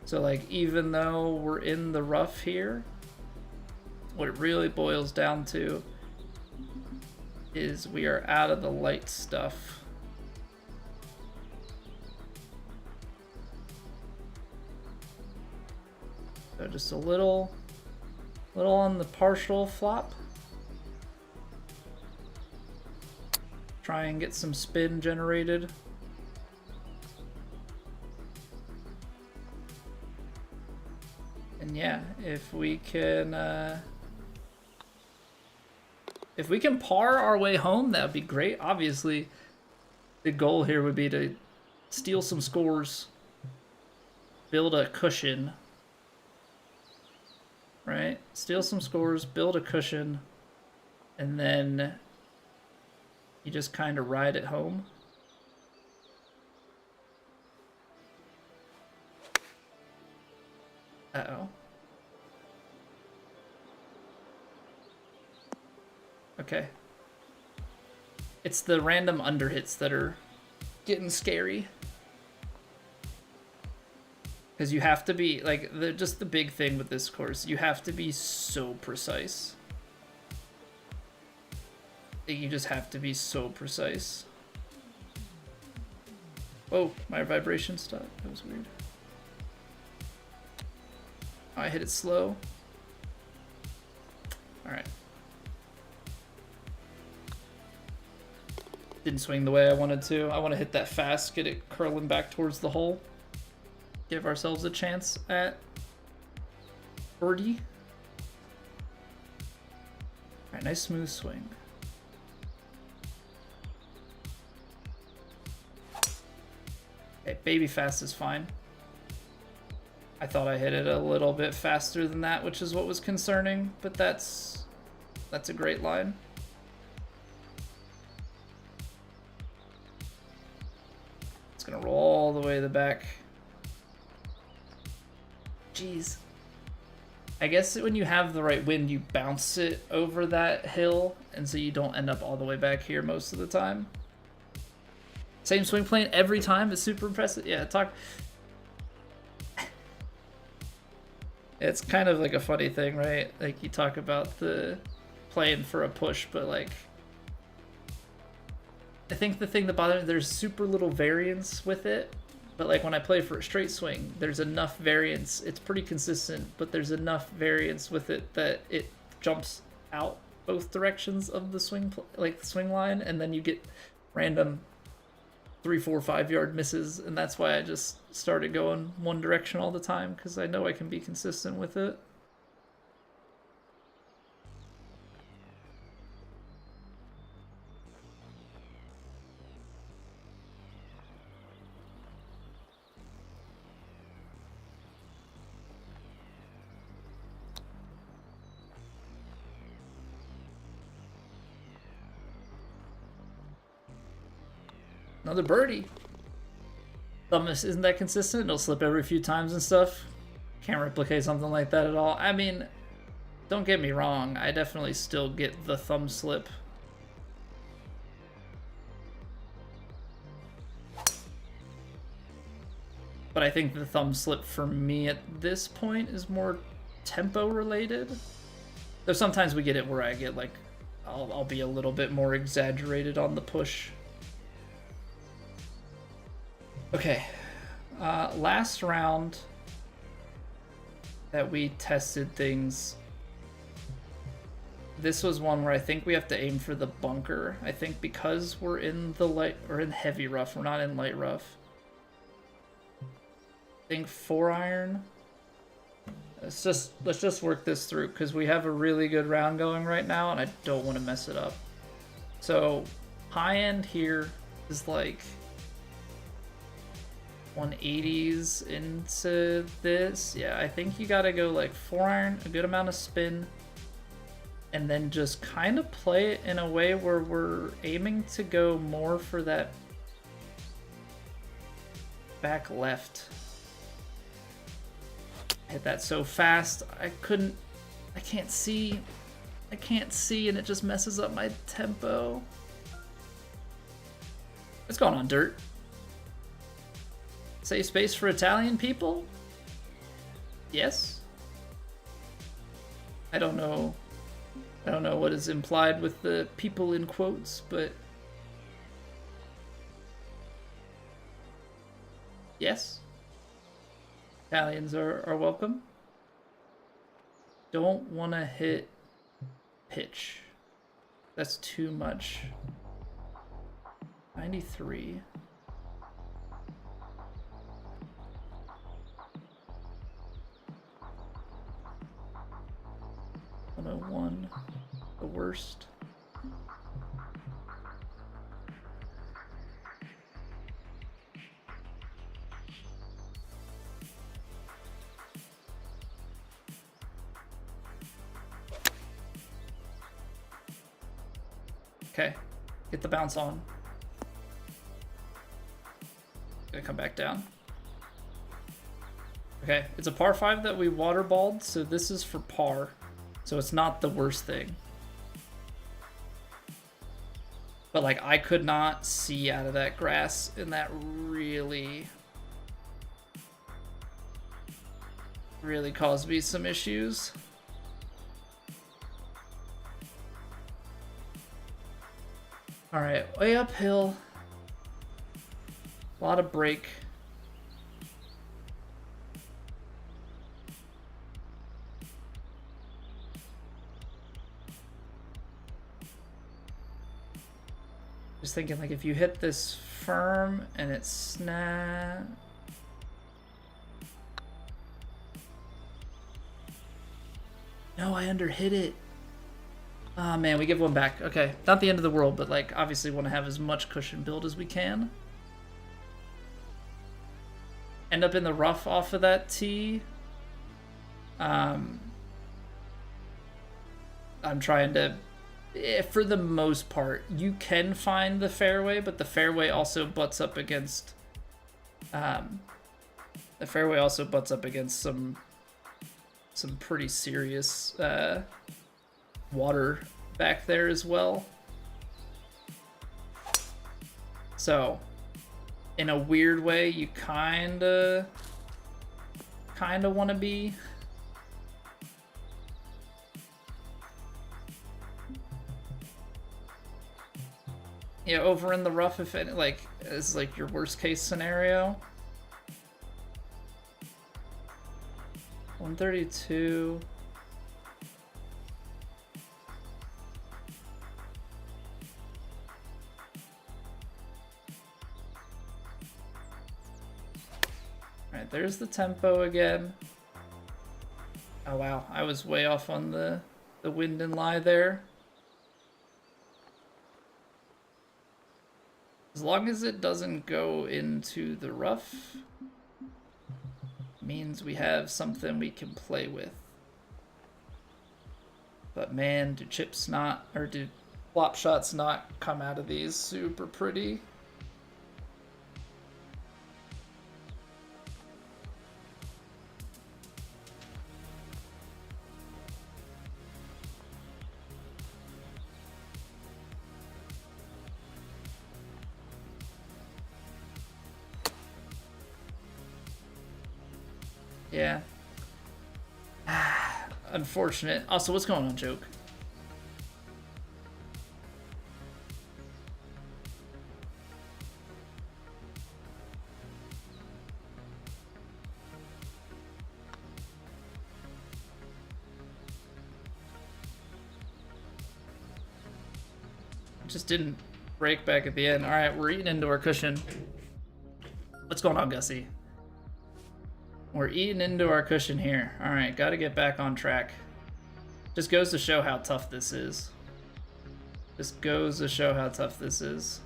So like, even though we're in the rough here, what it really boils down to is we are out of the light stuff. So just a little on the partial flop. Try and get some spin generated. And yeah, if we can par our way home, that would be great. Obviously, the goal here would be to steal some scores, build a cushion, right? Steal some scores, build a cushion, and then you just kind of ride it home. Uh-oh. Okay. It's the random underhits that are getting scary. Because you have to be, like, just the big thing with this course, you have to be so precise. You just have to be so precise. Oh, my vibration stopped. That was weird. Oh, I hit it slow. Alright. Didn't swing the way I wanted to. I want to hit that fast, get it curling back towards the hole. Give ourselves a chance at birdie. Alright, nice smooth swing. Okay, baby fast is fine. I thought I hit it a little bit faster than that, which is what was concerning, but that's a great line. It's gonna roll all the way to the back. Jeez. I guess when you have the right wind, you bounce it over that hill, and so you don't end up all the way back here most of the time. Same swing plane every time is super impressive. Yeah, it's kind of like a funny thing, right? Like, you talk about the playing for a push, but like, I think the thing that bothers me, there's super little variance with it, but like when I play for a straight swing, there's enough variance. It's pretty consistent, but there's enough variance with it that it jumps out both directions of the swing, like the swing line, and then you get random 3, 4, 5 yard misses, and that's why I just started going one direction all the time, because I know I can be consistent with it. Another birdie. Thumb isn't that consistent. It'll slip every few times and stuff. Can't replicate something like that at all. I mean, don't get me wrong. I definitely still get the thumb slip. But I think the thumb slip for me at this point is more tempo related. Though sometimes we get it where I get like, I'll be a little bit more exaggerated on the push. Okay, last round that we tested things, this was one where I think we have to aim for the bunker. I think because we're in the light, or in heavy rough, we're not in light rough. I think 4-iron. Let's just work this through, because we have a really good round going right now, and I don't want to mess it up. So high end here is like 180s into this. Yeah, I think you gotta go like 4-iron, a good amount of spin, and then just kind of play it in a way where we're aiming to go more for that back left. Hit that so fast, I can't see, and it just messes up my tempo. What's going on, dirt? Save space for Italian people? Yes. I don't know what is implied with the people in quotes, but yes. Italians are welcome. Don't want to hit pitch. That's too much. 93. 101, the worst. Okay. Get the bounce on. Gonna come back down. Okay, it's a par 5 that we waterballed, so this is for par. So it's not the worst thing. But like, I could not see out of that grass, and that really caused me some issues. All right, way uphill. A lot of break. Just thinking, like, if you hit this firm and it snap. No, I underhit it. Oh man, we give one back. Okay, not the end of the world, but like, obviously want to have as much cushion build as we can. End up in the rough off of that tee. I'm trying to, for the most part, you can find the fairway, but the fairway also butts up against some pretty serious water back there as well. So in a weird way, you kinda want to be over in the rough, if it like is like your worst case scenario. 132. Alright, there's the tempo again. Oh wow, I was way off on the wind and lie there. As long as it doesn't go into the rough, means we have something we can play with. But man, do flop shots not come out of these super pretty? Yeah. Unfortunate. Also, what's going on, Joke? Just didn't break back at the end. All right, we're eating into our cushion. What's going on, Gussie? We're eating into our cushion here. All right, got to get back on track. Just goes to show how tough this is. Just goes to show how tough this is.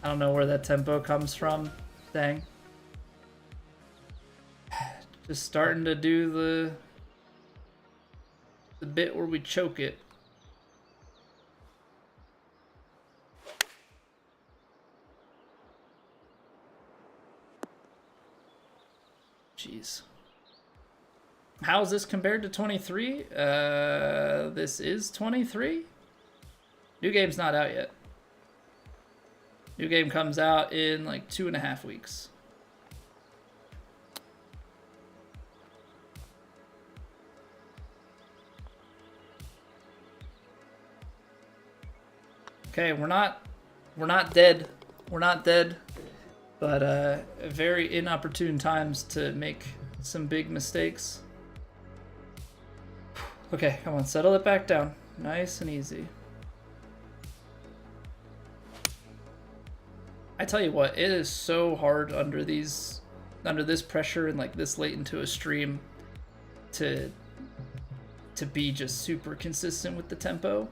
I don't know where that tempo comes from. Dang. Just starting to do the bit where we choke it. Jeez. How is this compared to 23? This is 23? New game's not out yet. New game comes out in like 2.5 weeks. Okay, we're not dead. We're not dead. But very inopportune times to make some big mistakes. Okay, come on, settle it back down. Nice and easy. I tell you what, it is so hard under this pressure and like this late into a stream to to be just super consistent with the tempo.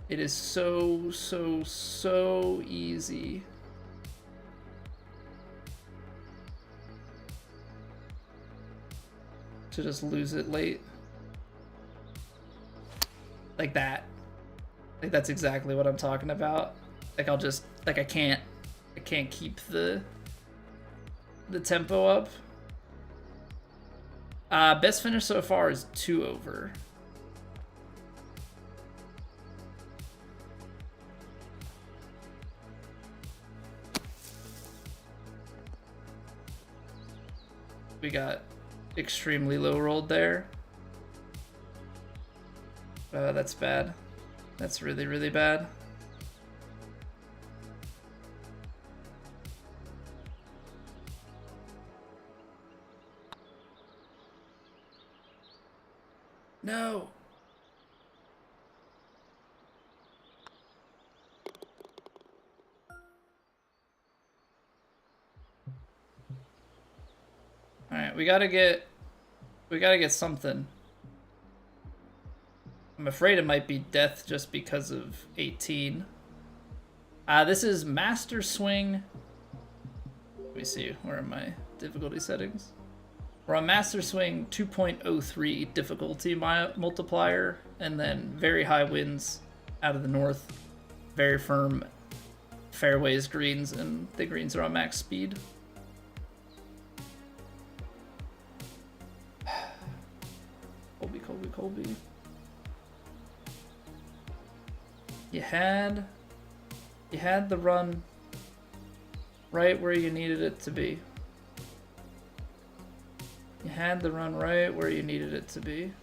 It is so easy. To just lose it late. Like that. Like that's exactly what I'm talking about. Like I'll just, like I can't keep the tempo up. Best finish so far is 2 over. We got extremely low rolled there. That's bad. That's really bad. No. All right, we gotta get something. I'm afraid it might be death just because of 18. This is Master Swing. Let me see, where are my difficulty settings? We're on Master Swing 2.03 difficulty multiplier, and then very high winds out of the north, very firm fairways, greens, and the greens are on max speed. Colby. You had the run right where you needed it to be. You had the run right where you needed it to be.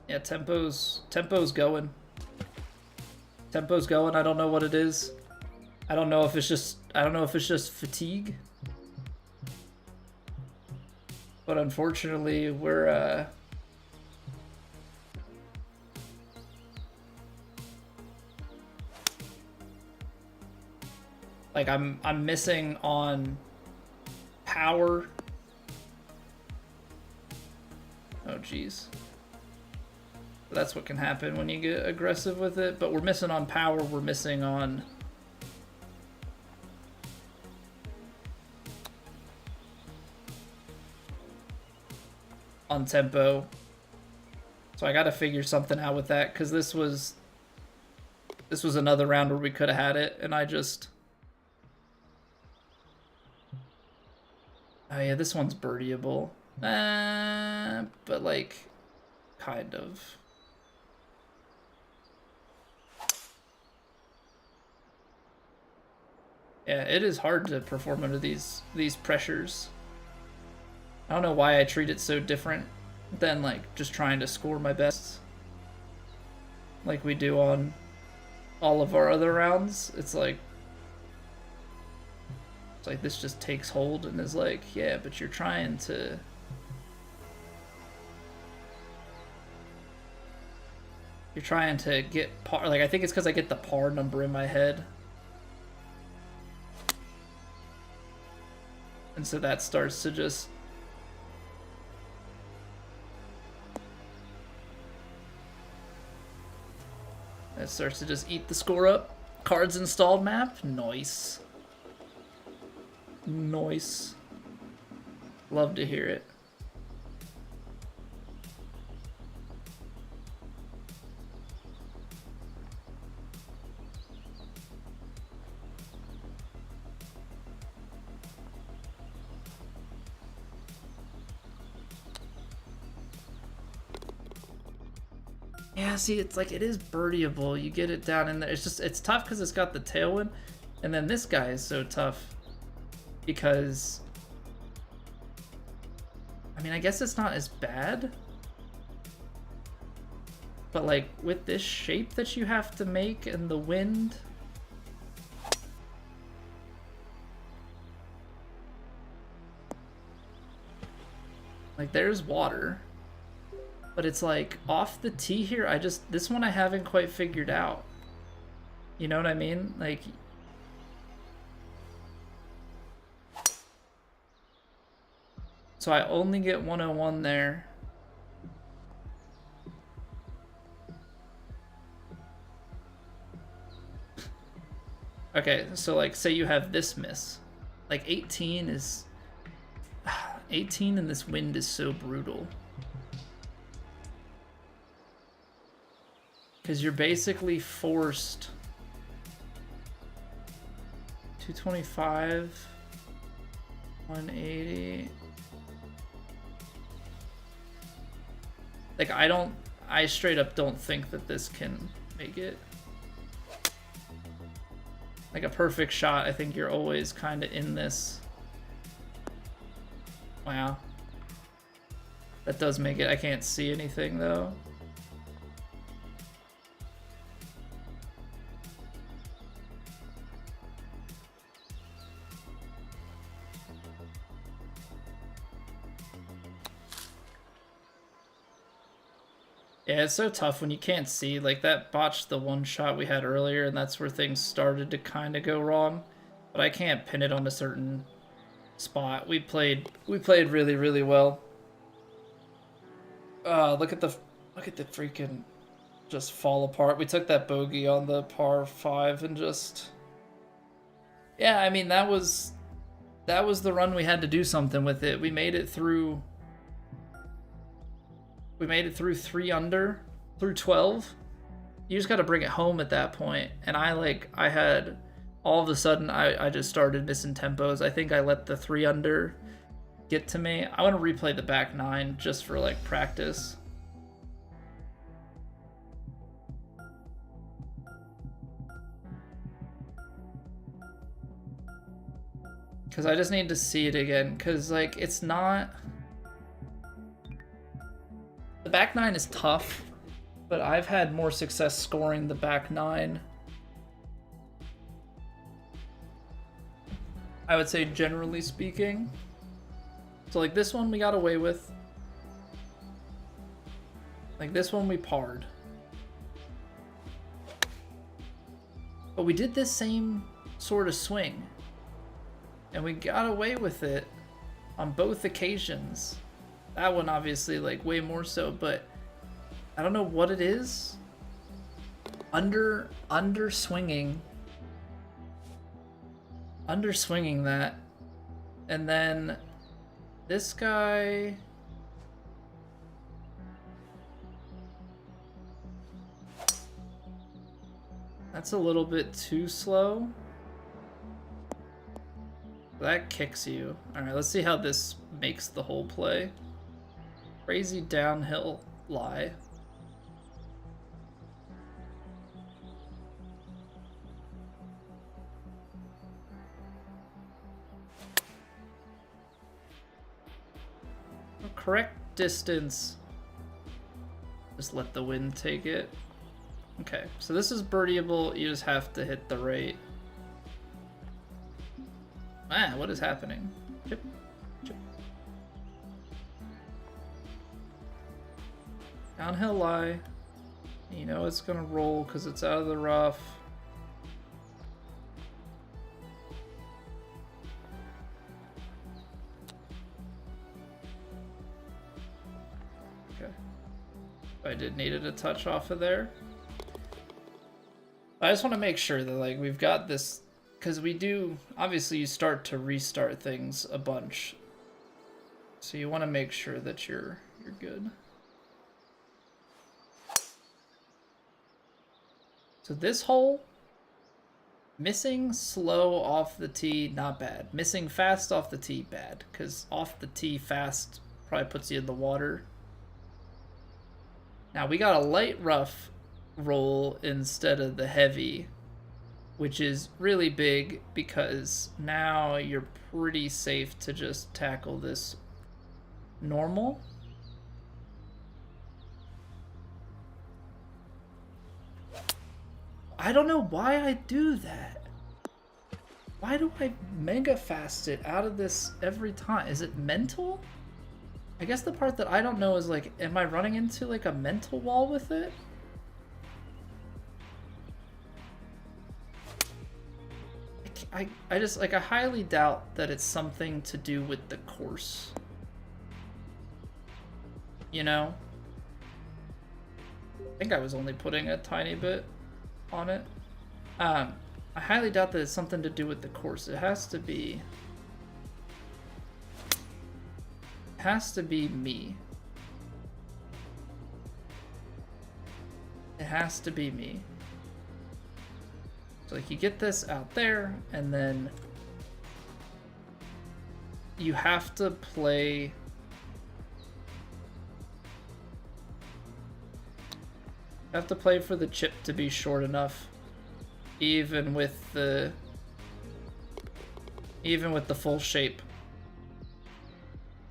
Yeah, tempo's going. Tempo's going. I don't know what it is. I don't know if it's just fatigue. But unfortunately, we're like I'm missing on power. Oh geez. That's what can happen when you get aggressive with it, but we're missing on power, we're missing on tempo. So I gotta figure something out with that, because this was another round where we could have had it, and I just... Oh yeah, this one's birdieable. But like, kind of. Yeah, it is hard to perform under these pressures. I don't know why I treat it so different than like just trying to score my best like we do on all of our other rounds. It's like this just takes hold and is like, yeah, but you're trying to get par. Like I think it's because I get the par number in my head. And so that starts to just... That starts to just eat the score up. Cards installed map. Nice. Nice. Love to hear it. Yeah, see, it's like, it is birdieable. You get it down in there. It's just, it's tough because it's got the tailwind. And then this guy is so tough because, I mean, I guess it's not as bad. But like, with this shape that you have to make and the wind. Like, there's water. But it's like off the tee here, this one I haven't quite figured out. You know what I mean? Like, so I only get 101 there. Okay, so like say you have this miss. Like 18 is 18 in this wind is so brutal. Cuz you're basically forced 225 180. Like I straight up don't think that this can make it. Like a perfect shot, I think you're always kind of in this. Wow. That does make it. I can't see anything though. Yeah, it's so tough when you can't see. Like, that botched the one shot we had earlier, and that's where things started to kind of go wrong. But I can't pin it on a certain spot. We played really, really well. Look at the freaking just fall apart. We took that bogey on the par 5 and just, yeah, I mean, that was the run. We had to do something with it. We made it through 3 under, through 12. You just got to bring it home at that point. And I had, all of a sudden, I just started missing tempos. I think I let the 3 under get to me. I want to replay the back 9 just for like practice. Because I just need to see it again. Because like, it's not... The back 9 is tough, but I've had more success scoring the back 9. I would say generally speaking. So like this one we got away with. Like this one we parred. But we did this same sort of swing. And we got away with it on both occasions. That one obviously like way more so, but I don't know what it is. Under swinging that. And then this guy, that's a little bit too slow. That kicks you. All right, let's see how this makes the whole play. Crazy downhill lie. Correct distance. Just let the wind take it. Okay, so this is birdieable. You just have to hit the right. Ah, what is happening? Chip, chip. Downhill lie. You know it's gonna roll because it's out of the rough. Okay. I did needed a touch off of there. I just want to make sure that like we've got this. Because we do, obviously you start to restart things a bunch. So you want to make sure that you're good. So this hole, missing slow off the tee, not bad. Missing fast off the tee, bad. Because off the tee fast probably puts you in the water. Now we got a light rough roll instead of the heavy, which is really big because now you're pretty safe to just tackle this normal. I don't know why I do that. Why do I mega fast it out of this every time? Is it mental? I guess the part that I don't know is like, am I running into like a mental wall with it? I just like, I highly doubt that it's something to do with the course. You know? I think I was only putting a tiny bit on it. I highly doubt that it's something to do with the course. It has to be me. It has to be me. So like, you get this out there, and then you have to play. Have to play for the chip to be short enough, even with the full shape,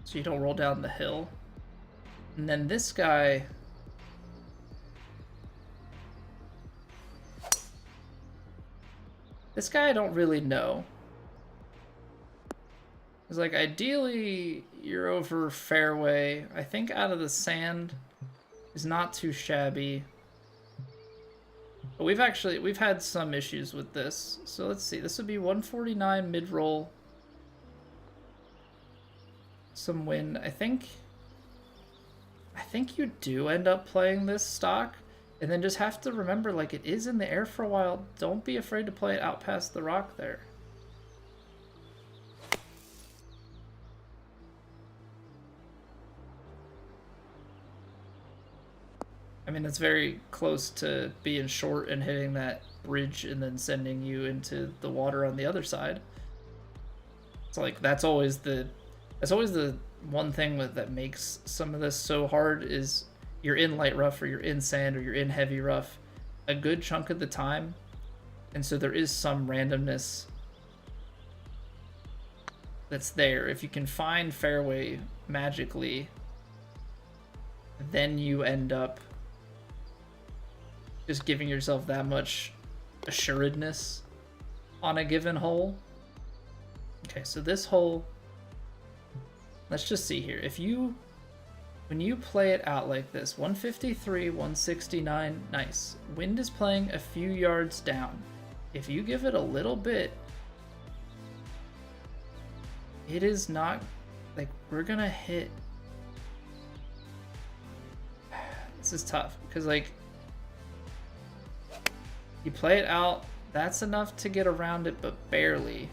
so you don't roll down the hill. And then this guy, I don't really know. It's like, ideally you're over fairway. I think out of the sand is not too shabby. But we've had some issues with this. So let's see. This would be 149 mid-roll. Some wind. I think you do end up playing this stock, and then just have to remember, like, it is in the air for a while. Don't be afraid to play it out past the rock there. I mean, it's very close to being short and hitting that bridge and then sending you into the water on the other side. It's like, that's always the one thing that makes some of this so hard, is you're in light rough, or you're in sand, or you're in heavy rough a good chunk of the time. And so there is some randomness that's there. If you can find fairway magically, then you end up just giving yourself that much assuredness on a given hole. Okay, so this hole, let's just see here. When you play it out like this, 153, 169, nice. Wind is playing a few yards down. If you give it a little bit, it is not, like, we're gonna hit. This is tough, because, like, you play it out, that's enough to get around it, but barely.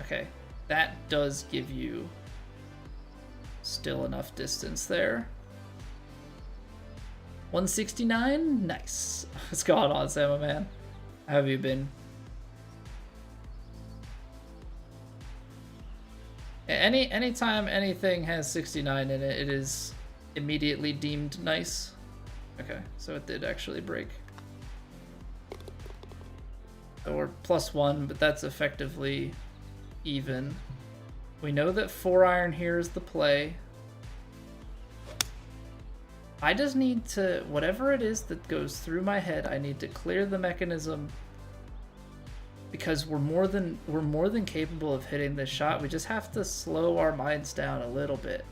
Okay, that does give you still enough distance there. 169, nice. What's going on, Sam, man? How have you been? Anytime anything has 69 in it, it is immediately deemed nice. Okay, so it did actually break. So we're +1, but that's effectively even. We know that 4-iron here is the play. I just need to, whatever it is that goes through my head, I need to clear the mechanism, because we're more than capable of hitting this shot. We just have to slow our minds down a little bit.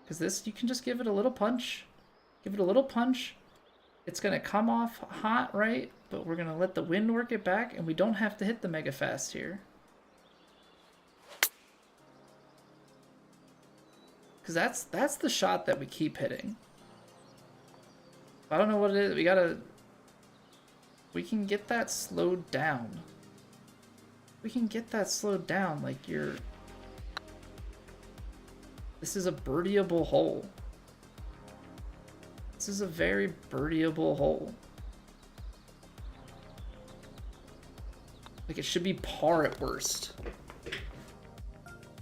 Because this, you can just give it a little punch. Give it a little punch. It's going to come off hot, right? But we're going to let the wind work it back, and we don't have to hit the mega fast here. Because that's the shot that we keep hitting. I don't know what it is. We can get that slowed down. We can get that slowed down, like this is a birdieable hole. This is a very birdieable hole. Like, it should be par at worst.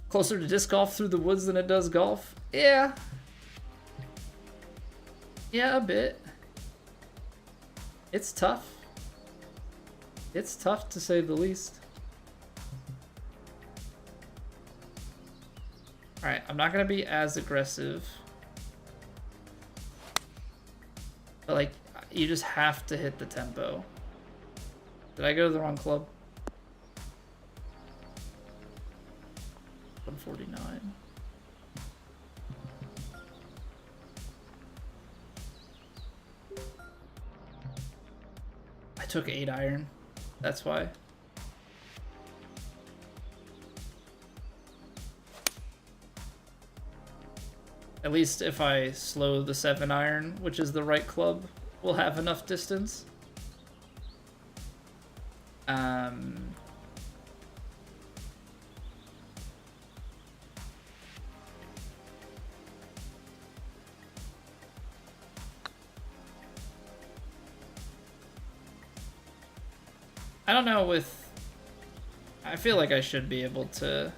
Closer to disc golf through the woods than it does golf? Yeah. Yeah, a bit. It's tough. It's tough, to say the least. Alright, I'm not going to be as aggressive. But, like, you just have to hit the tempo. Did I go to the wrong club? took 8 iron. That's why. At least if I slow the 7 iron, which is the right club, we'll have enough distance. I don't know with... I feel like I should be able to...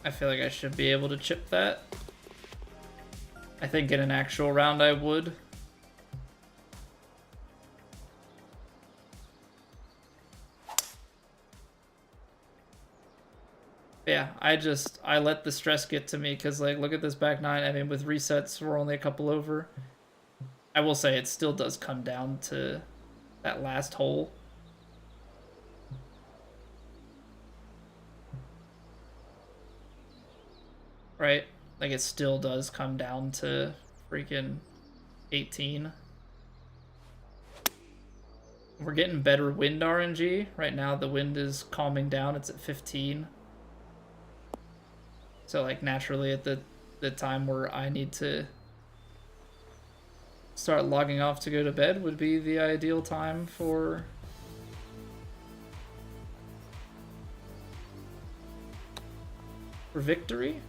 I feel like I should be able to chip that. I think in an actual round I would. Yeah, I let the stress get to me because, like, look at this back 9. I mean, with resets, we're only a couple over. I will say it still does come down to that last hole. Right? Like, it still does come down to freaking 18. We're getting better wind RNG. Right now, the wind is calming down. It's at 15. So, like, naturally at the time where I need to start logging off to go to bed would be the ideal time for victory.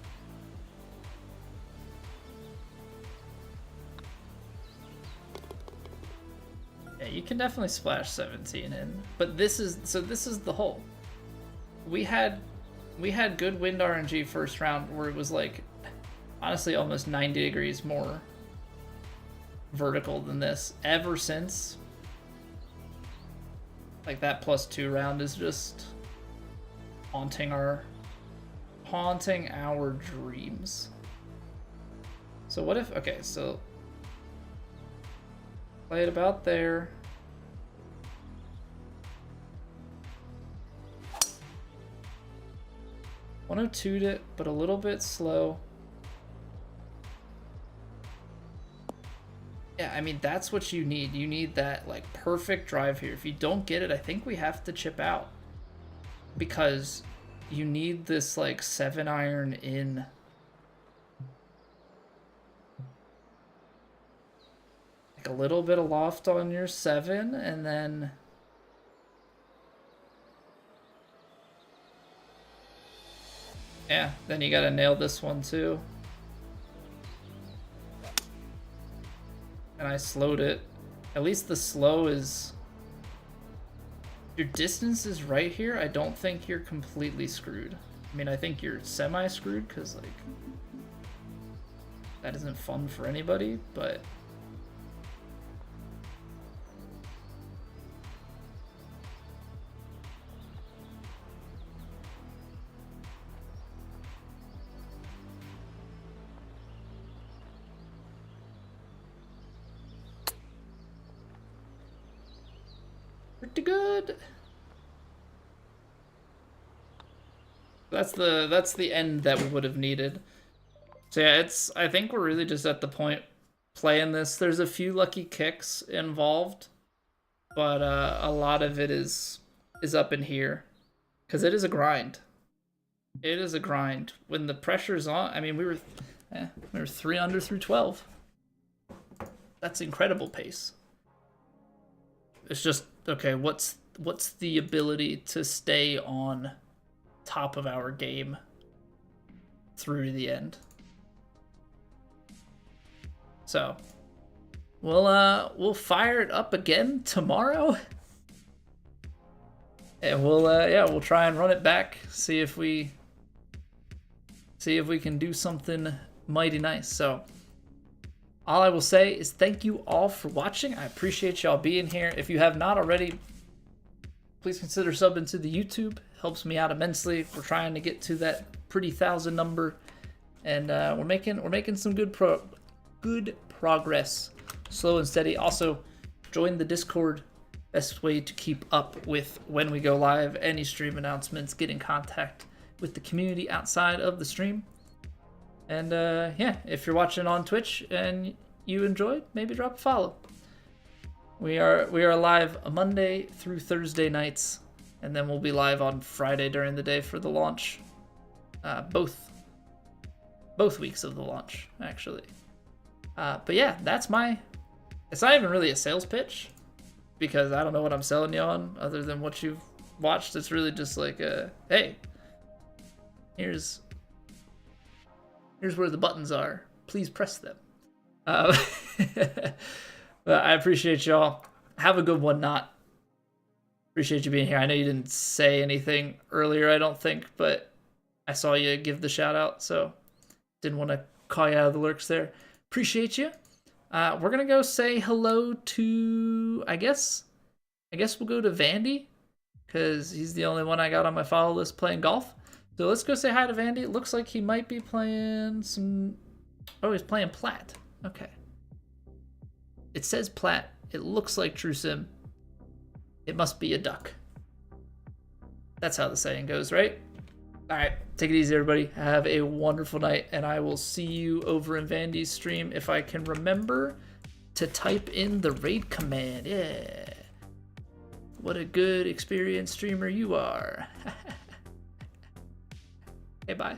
Yeah, you can definitely splash 17 in, but this is the hole. We had good wind RNG first round where it was like honestly almost 90 degrees more vertical than this. Ever since, like, that +2 round is just haunting our dreams. So what if, okay, so play it about there. .102'd it, but a little bit slow. Yeah, I mean, that's what you need. You need that, like, perfect drive here. If you don't get it, I think we have to chip out. Because you need this, like, 7 iron in. Like, a little bit of loft on your 7, and then... yeah, then you gotta nail this one, too. And I slowed it. At least the slow is... your distance is right here. I don't think you're completely screwed. I mean, I think you're semi-screwed because, like, that isn't fun for anybody, but... pretty good. That's the end that we would have needed. So yeah, I think we're really just at the point playing this. There's a few lucky kicks involved, but a lot of it is up in here because it is a grind. It is a grind when the pressure's on. I mean, we were 3 under through 12. That's incredible pace. It's just, okay, what's the ability to stay on top of our game through to the end? So we'll fire it up again tomorrow, and we'll try and run it back, see if we can do something mighty nice. So all I will say is thank you all for watching. I appreciate y'all being here. If you have not already, please consider subbing to the YouTube. Helps me out immensely. We're trying to get to that pretty 1,000 number, and we're making some good progress, slow and steady. Also, join the Discord. Best way to keep up with when we go live, any stream announcements, get in contact with the community outside of the stream. And yeah, if you're watching on Twitch and you enjoyed, maybe drop a follow. We are live Monday through Thursday nights, and then we'll be live on Friday during the day for the launch. Both weeks of the launch, actually. But yeah, that's my... It's not even really a sales pitch, because I don't know what I'm selling you on, other than what you've watched. It's really just like, hey, here's where the buttons are. Please press them. But I appreciate y'all. Have a good one, Not. Appreciate you being here. I know you didn't say anything earlier, I don't think, but I saw you give the shout out, so didn't want to call you out of the lurks there. Appreciate you. We're gonna go say hello to, I guess we'll go to Vandy, because he's the only one I got on my follow list playing golf. So let's go say hi to Vandy. It looks like he might be playing some... Oh, he's playing Plat. Okay. It says Plat. It looks like True Sim. It must be a duck. That's how the saying goes, right? All right, take it easy, everybody. Have a wonderful night, and I will see you over in Vandy's stream if I can remember to type in the raid command. Yeah. What a good, experienced streamer you are. Hey, bye.